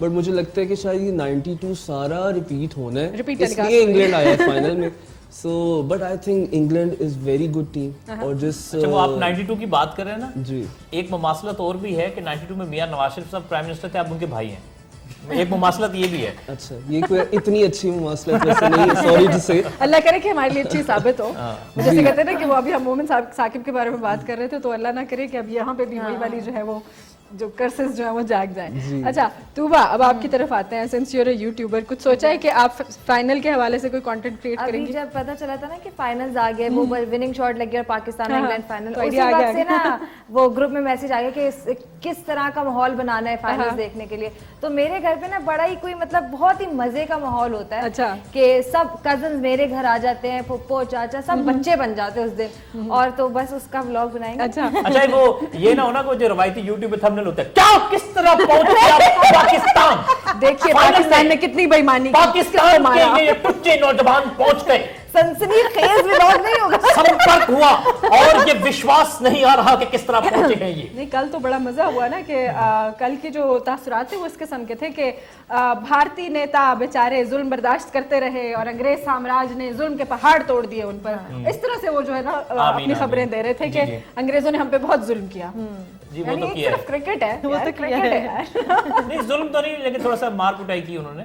बट मुझे लगता है कि शायद ये 92 सारा रिपीट होना है, इसलिए इंग्लैंड आया है फाइनल में। So but I think England is very good team. और जिस वो आप 92 की बात कर रहे हैं ना जी, एक मुमासलत और भी है कि 92 में मियां नवाज शरीफ साहब प्राइम मिनिस्टर थे, आप उनके भाई हैं। एक मुमासलत ये भी है। अच्छा, ये कोई इतनी अच्छी मुमासलत वैसे नहीं, सॉरी टू से। अल्लाह करे कि हमारे लिए अच्छी साबित हो। जैसे कहते हैं ना कि वो अभी हम मोमिन साकिब के बारे में बात कर रहे थे, तो अल्लाह ना करे कि अब यहाँ पे भी वही वाली जो है वो जो कर्सेस जो है वो जाग जाए। अच्छा तूबा, अब आपकी तरफ आते हैं। सिंस यूर अ यूट्यूबर, कुछ सोचा है कि आप फाइनल के हवाले से कोई कंटेंट क्रिएट करेंगे? जब पता चला था ना कि फाइनल्स आ गए, वो विनिंग शॉट लग गया पाकिस्तान और इंग्लैंड फाइनल, तो उसी वक्त से ना वो ग्रुप में मैसेज आ गया कि किस तरह का माहौल बनाना है फाइनल्स देखने के लिए। तो मेरे घर पे ना बड़ा ही कोई मतलब बहुत ही मजे का माहौल होता है। अच्छा। कि सब कजन्स मेरे घर आ जाते हैं, फुप्पो चाचा सब बच्चे बन जाते हैं उस दिन, और तो बस उसका व्लॉग बनाएंगे। अच्छा, वो ये ना होना को जो रवायती यूट्यूब पे थंबनेल होता है, क्या किस तरह पहुंच गया पाकिस्तान, देखिए पाकिस्तान ने कितनी बेईमानी की, पाकिस्तान के ये टुच्चे नौजवान पहुंच गए सनसनीखेज व्लॉग नहीं होगा। संपर्क हुआ और ये विश्वास नहीं आ रहा कि किस तरह पहुंचे हैं ये। नहीं, कल तो बड़ा मजा हुआ ना कि कल के जो तासुरात थे वो इस किस्म के थे कि भारतीय नेता बेचारे जुल्म बर्दाश्त करते रहे और अंग्रेज साम्राज्य ने जुल्म के पहाड़ तोड़ दिए उन पर। इस तरह से वो जो है ना अपनी खबरें दे रहे थे कि अंग्रेजों ने हम पे बहुत जुल्म किया। जी वो यानी तो एक किया सिर्फ क्रिकेट है, वो तो क्रिकेट है यार। नहीं जुल्म तो नहीं, लेकिन थोड़ा सा मार कुटाई की उन्होंने।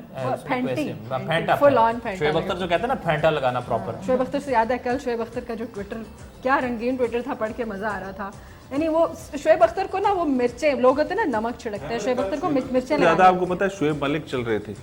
फेंटा, full on फेंटा शोएब अख्तर जो कहते हैं ना, फेंटा लगाना प्रॉपर। शोएब अख्तर से याद है कल शोएब अख्तर का जो ट्विटर, क्या रंगीन ट्विटर था, पढ़ के मजा आ रहा था। यानी वो शोएब अख्तर को ना वो मिर्चें, लोग होते हैं ना नमक छिड़कते हैं, शोएब अख्तर को मिर्चें ज्यादा लगानी। आपको पता है शोएब मलिक चल रहे थे,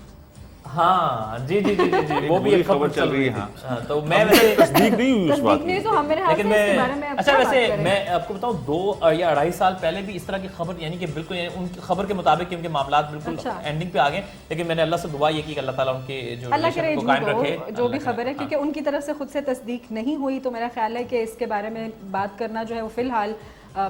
हाँ जी जी जी जी, जी वो भी एक खबर चल रही है। हाँ, तो मैं वैसे तस्दीक नहीं हुई उस बात तस्दीक नहीं की। तो हम मेरे हाथ लेकिन से इसके बारे में मैं अब अच्छा क्या वैसे बात करें? मैं आपको बताऊं 2 या 2.5 साल पहले भी इस तरह की खबर, यानी कि बिल्कुल यानी उनकी खबर के मुताबिक उनके मामला बिल्कुल अच्छा। एंडिंग पे आ गए, लेकिन मैंने अल्लाह से दुआ ये की कि अल्लाह ताला उनके जो अल्लाह करे रिलेशन को कायम झूठ रखे। हो जो भी खबर है, क्योंकि उनकी तरफ से खुद से तस्दीक नहीं हुई, तो मेरा ख्याल है कि इसके बारे में बात करना जो है वो फिलहाल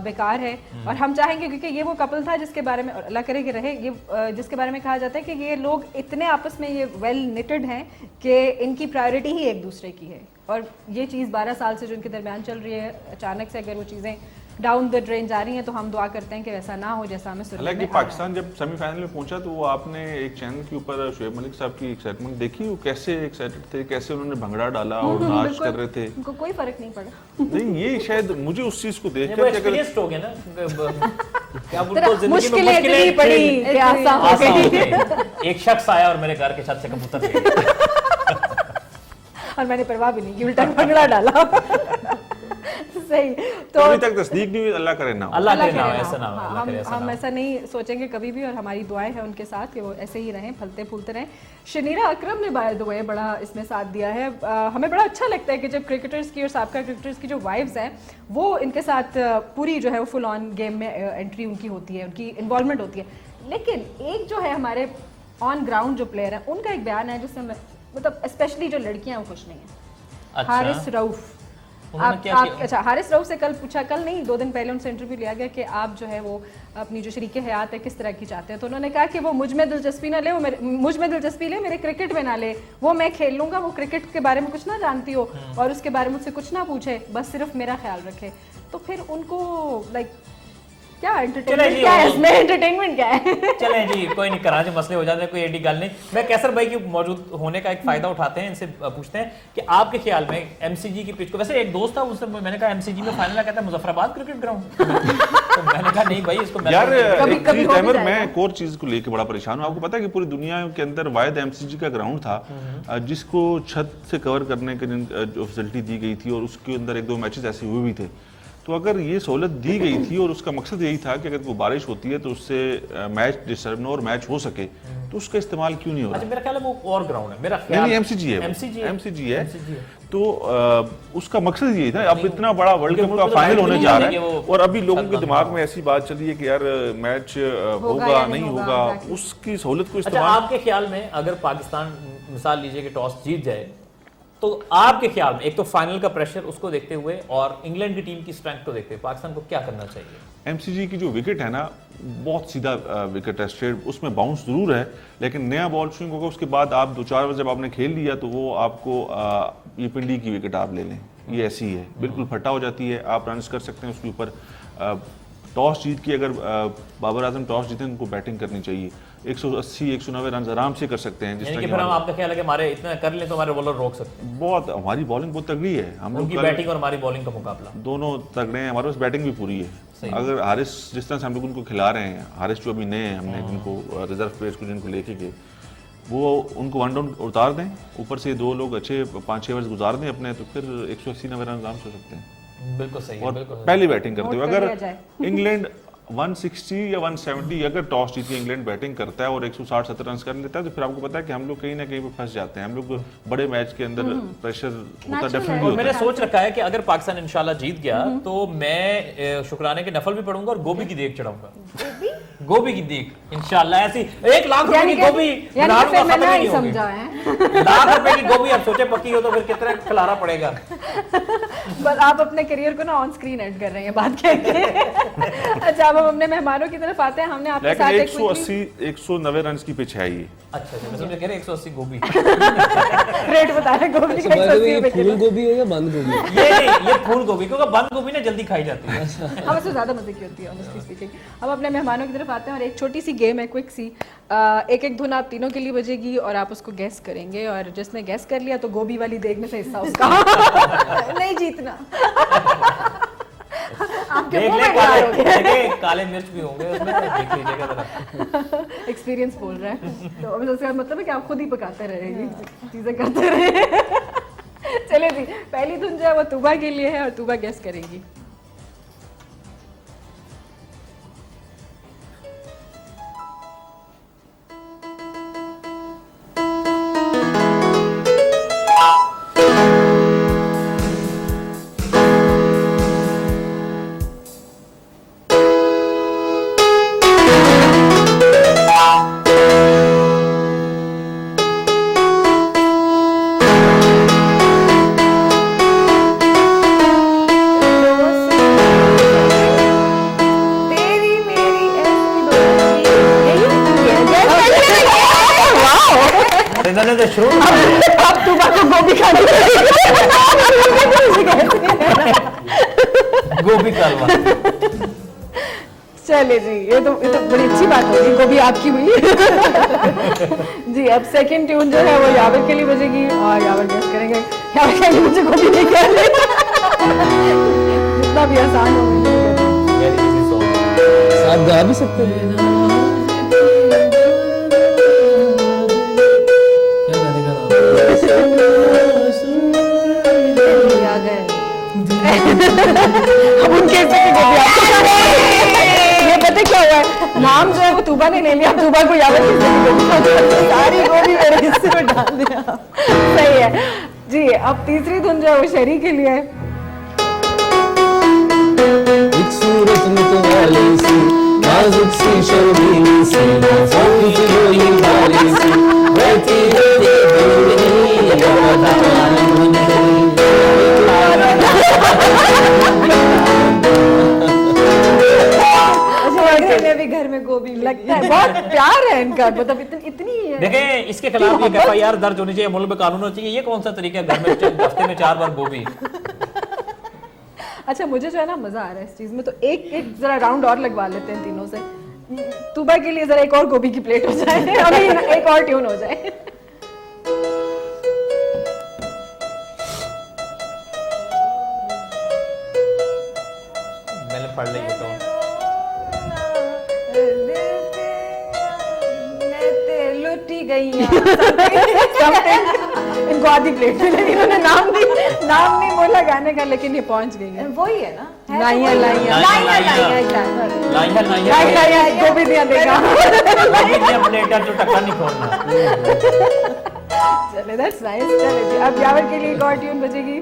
बेकार है। और हम चाहेंगे, क्योंकि ये वो कपल था जिसके बारे में, और अल्लाह करे कि रहे, ये जिसके बारे में कहा जाता है कि ये लोग इतने आपस में ये वेल निटेड हैं कि इनकी प्रायोरिटी ही एक दूसरे की है। और ये चीज़ 12 साल से जो इनके दरमियान चल रही है, अचानक से अगर वो चीज़ें डाउन द ड्रेन जा रही हैं तो हम दुआ करते हैं कि वैसा ना हो जैसा हमें सुनने में हालांकि आ रहा है। पाकिस्तान जब सेमीफाइनल में पहुंचा तो वो आपने एक चैनल के ऊपर शोएब मलिक साहब की एक्साइटमेंट देखी, वो कैसे एक्साइटेड थे, कैसे उन्होंने भंगड़ा डाला और नाच बिल्कुल, कर रहे थे। उनको कोई फर्क नहीं पड़ा। नहीं ये शायद मुझे उस चीज को देख वो कर अगर एक्सपीरियंस्ड हो गए ना क्या तेरा उनको जिंदगी में मुश्किलें इतनी मुश्किलें पड़ी कि आसान हो आसान हो गई। गई। एक शख्स आया और मेरे घर के छत से कबूतर ले गया। और मैंने परवाह भी नहीं की, उल्टा भंगड़ा डाला। सही तो अभी तक तस्दीक नहीं हुई, अल्लाह करे ना हो। अल्लाह करे करे ना हो, ना ऐसा हो। ना हो, हाँ, अल्लाह करे ऐसा हम ना हो। ऐसा नहीं सोचेंगे कभी भी, और हमारी दुआएं हैं उनके साथ कि वो ऐसे ही रहें, फलते फूलते रहें। शनीरा अकरम ने बाय द वे बड़ा इसमें साथ दिया है। हमें बड़ा अच्छा लगता है कि जब क्रिकेटर्स की और साबका क्रिकेटर्स की जो वाइफ्स हैं वो इनके साथ पूरी जो है वो फुल ऑन गेम में एंट्री उनकी होती है, उनकी इन्वॉल्वमेंट होती है। लेकिन एक जो है हमारे ऑन ग्राउंड जो प्लेयर हैं उनका एक बयान है जिससे मतलब स्पेशली जो लड़कियां वो खुश नहीं है। अच्छा। हारिस रऊफ, उन्होंने क्या किया? अच्छा हारिस रऊफ से कल पूछा, कल नहीं 2 दिन पहले उनसे इंटरव्यू लिया गया कि आप जो है वो अपनी जो शरीके हयात है किस तरह की चाहते हैं, तो उन्होंने कहा कि वो मुझ में दिलचस्पी ना ले, वो मुझ में दिलचस्पी ले, मेरे क्रिकेट में ना ले, वो मैं खेल लूंगा, वो क्रिकेट के बारे में कुछ ना जानती हो और उसके बारे में मुझसे कुछ ना पूछे, बस सिर्फ मेरा ख्याल रखे। तो फिर उनको लाइक क्या एंटरटेनमेंट जी, क्या है वो- इसमें, एंटरटेनमेंट क्या है? चलें जी, कोई नहीं, कराचे मसले हो जाते हैं, कोई एडी गल नहीं। मैं कैसर भाई की मौजूद होने का एक फायदा उठाते हैं, इनसे पूछते हैं कि आपके ख्याल में एमसीजी की पिच को, वैसे एक दोस्त था उससे मैंने कहा एमसीजी में फाइनल कहता है मुजफ्फराबाद क्रिकेट ग्राउंड, तो मैंने कहा नहीं भाई इसको यार कभी- एक कभी चीज हो भी तैमूर, जाएगा। मैं एक और चीज को लेके बड़ा परेशान हूँ। आपको पता है कि पूरी दुनिया के अंदर वाहिद एमसीजी का ग्राउंड था जिसको छत से कवर करने की जो फैसिलिटी दी गई थी, और उसके अंदर 1-2 मैचेस ऐसे हुए भी थे। तो अगर ये सहूलत दी गई थी और उसका मकसद यही था कि अगर कोई बारिश होती है तो उससे मैच डिस्टर्ब न और मैच हो सके, तो उसका इस्तेमाल क्यों नहीं हो रहा? अच्छा मेरा ख्याल है वो और ग्राउंड है, मेरा नहीं ख्याल नहीं एमसीजी है, एमसीजी है। एमसीजी है। MCG है। तो उसका मकसद यही था। अब इतना बड़ा वर्ल्ड उनके कप का मुल्क में तो फाइनल मैच होने नहीं जा होने रहा कि है वो और अभी लोगों छत के बंद दिमाग हो। में ऐसी बात चल रही है कि यार मैच होगा या नहीं नहीं होगा, होगा, exactly। उसकी सहूलत को अच्छा इस्तेमाल। आपके ख्याल में अगर पाकिस्तान मिसाल लीजिए कि टॉस जीत जाए, तो आपके ख्याल में एक तो फाइनल का प्रेशर उसको देखते हुए और इंग्लैंड की टीम की स्ट्रेंथ को देखते हुए पाकिस्तान को क्या करना चाहिए? एमसीजी की जो विकेट है ना, बहुत सीधा विकेट है, स्ट्रेट, उसमें बाउंस जरूर है, लेकिन नया बॉल स्विंग होगा, उसके बाद आप 2-4 ओवर जब आपने खेल लिया तो वो आपको ये पिंडी की विकेट आप ले लें, ये ऐसी है, बिल्कुल फटा हो जाती है, आप रन कर सकते हैं उसके ऊपर। टॉस जीत के अगर बाबर आजम टॉस जीते उनको बैटिंग करनी चाहिए, 180-190 रन आराम से कर सकते हैं। जिस यानी तरह कि फिर हम आपका ख्याल है कि हमारे इतना कर लें तो हमारे बॉलर रोक सकते हैं? बहुत हमारी बॉलिंग बहुत तगड़ी है, हम लोग उनकी कल बैटिंग और हमारी बॉलिंग का मुकाबला दोनों तगड़े हैं, हमारे पास बैटिंग भी पूरी है। सही। अगर हारिस जिस तरह से हम लोग उनको खिला रहे हैं, हारिस जो अभी नए हैं, हमने जिनको रिजर्व प्लेयर्स को जिनको लेके गए, वो उनको 1 डाउन उतार दें, ऊपर से 2 लोग अच्छे 5-6 ओवर्स गुजार दें अपने, तो फिर 180-90 रन आराम से हो सकते हैं। बिल्कुल सही है, और बिल्कुल सही। पहली बैटिंग करते नोट हुए कर लिया अगर जाए। इंग्लैंड 160 या 170 अगर टॉस जीत के इंग्लैंड बैटिंग करता है और 160-70 रन कर लेता है, तो फिर आपको पता है कि हम लोग कहीं ना कहीं पे फंस जाते हैं। हम लोग बड़े मैच के अंदर प्रेशर होता Natural डेफिनेटली है। और होता मैंने है। सोच रखा है कि अगर पाकिस्तान इंशाल्लाह जीत गया तो मैं शुक्राने के नफल भी पढ़ूंगा और गोभी की देग चढ़ाऊंगा। गोभी की दीख इंशाल्लाह ऐसी 1 लाख रुपए यानी की कि गोभी यानी बना कि फिर लूंगा, मैं खत्म ना ही ही नहीं होगी। समझा है। लाख रुपए की गोभी आप सोचे पक्की हो तो फिर कितना खिलाना पड़ेगा। पर आप अपने करियर को ना ऑन स्क्रीन एंड कर रहे हैं बात करके। अच्छा, अब हम अपने मेहमानों की तरफ आते हैं। हमने आपके लेकिन साथ एक 180 190 रन की पिच है ये। अच्छा मैं समझ कह रहे 180 गोभी। रेट बता रहे गोभी अच्छा, का by the way, 180 ये रुपए फूल किलो। गोभी है या बंद गोभी है? ये नहीं, ये फूल गोभी, क्योंकि बंद गोभी ना जल्दी खाई जाती है। हाँ, उससे ज्यादा मजे की होती है ऑनेस्टली स्पीकिंग। अब अपने मेहमानों की तरफ आते हैं और एक छोटी सी गेम है, क्विक सी। एक एक धुन आप तीनों के लिए बजेगी और आप उसको गेस करेंगे, और जिसने गेस कर लिया तो गोभी वाली देग में से हिस्सा उसका। नहीं जीतना। आपके देख मुंह ले में काले, डालोगे। देखिए काले मिर्च भी होंगे उसमें, तो देख लीजिएगा जरा। एक्सपीरियंस बोल रहा है, तो अब उसका मतलब है कि आप खुद ही पकाते रहेंगे, चीजें करते रहे। चले जी, पहली धुन जो है वो तूबा के लिए है और तूबा गेस करेगी। तेरी मेरी ऐसी दोस्ती, अरे इन्होंने तो शुरू अब तूबा को गोभी खानी गोभी का हलवा। चले जी, ये तो बड़ी अच्छी बात होगी, गोभी आपकी हुई। जी, अब सेकंड ट्यून जो है वो यावर के लिए बजेगी और यावर गेस करेंगे। यावर कहेंगे मुझे गोभी नहीं करनी। जितना भी आसान हो Very easy song। आप गा भी सकते हैं। क्या गाने का नाम है? आ गए। अब उनके से भी गोभी आपको ये पता क्या हुआ है, नाम जो है वो तूबा ने ले लिया, तूबा को यावर किसी की गोभी, सारी गोभी मेरे हिस्से में डाल दिया। सही है जी। अब तीसरी धुन जो है वो शहरी के लिए है। एक सूरत में तो वाली सी, नाजुक सी शर्मीली सी, सोनी सी रोई वाली सी, बैठी रहती दूरी, अच्छा, भी घर में गोभी लगता है, बहुत प्यार है इनका, मतलब इतनी देखें इसके खिलाफ एक FIR दर्ज होनी चाहिए, मुल्क में कानून होना चाहिए। ये कौन सा तरीका है घर में हफ्ते में 4 बार गोभी? अच्छा, मुझे जो है ना मजा आ रहा है इस चीज में, तो एक जरा राउंड और लगवा लेते हैं तीनों से। तूबा के लिए जरा एक और गोभी की प्लेट हो जाए, अभी एक और ट्यून हो जाए। मैंने पढ़ ली तो लुटी गई इनको आधी प्लेट मिलेगी। इन्होंने नाम नहीं बोला गाने का, लेकिन ये पहुंच गई है। वही है ना, लाइया लाइया लाइया गोभी दिया देगा। प्लेटर जो टक्कर नहीं खोलना। चले, दैट्स नाइस। चले जी, अब यावर के लिए एक और ट्यून बजेगी।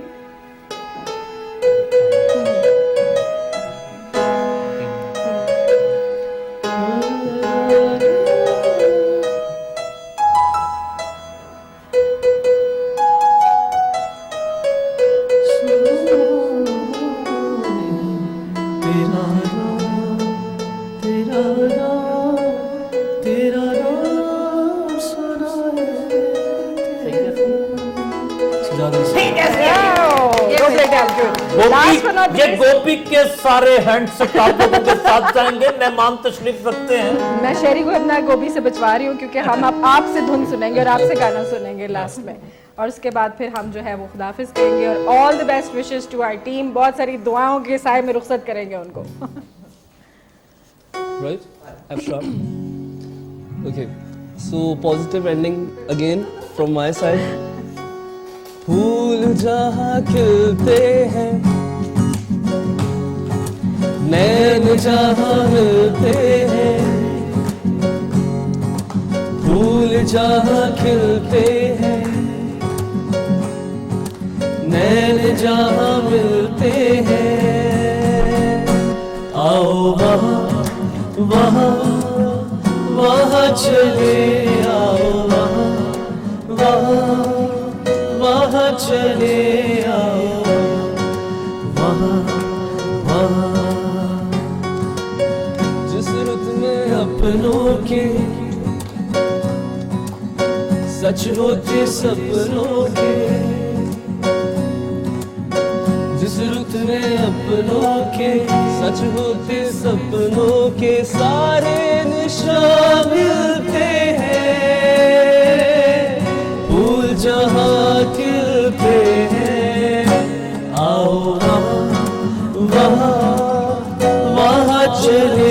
ये गोपी के सारे हैंड्स आप लोगों के साथ जाएंगे, मेहमान तशरीफ रखते हैं। मैं शेरी को अपना गोभी से बचवा रही हूँ, क्योंकि हम आपसे धुन सुनेंगे और आपसे गाना सुनेंगे लास्ट में, और उसके बाद फिर हम जो है वो खुदाफिज कहेंगे और all the best wishes to our team. बहुत सारी दुआओं के साए में रुखसत करेंगे उनको। Right? I've shot. Okay. So positive ending again from my side. फूल जहाँ खिलते हैं, नैन जहाँ मिलते हैं, फूल जहाँ खिलते हैं, नैन जहाँ मिलते हैं, आओ वहाँ वहाँ चले आओ, वहाँ वहाँ चले आओ, वहाँ वहाँ जिस रुत में अपनों के सच होते सपनों के, जिस रुत में अपनों के सच होते सपनों के, सारे निशान मिलते हैं, फूल जहाँ खिलते हैं। आओ वहाँ वहाँ चले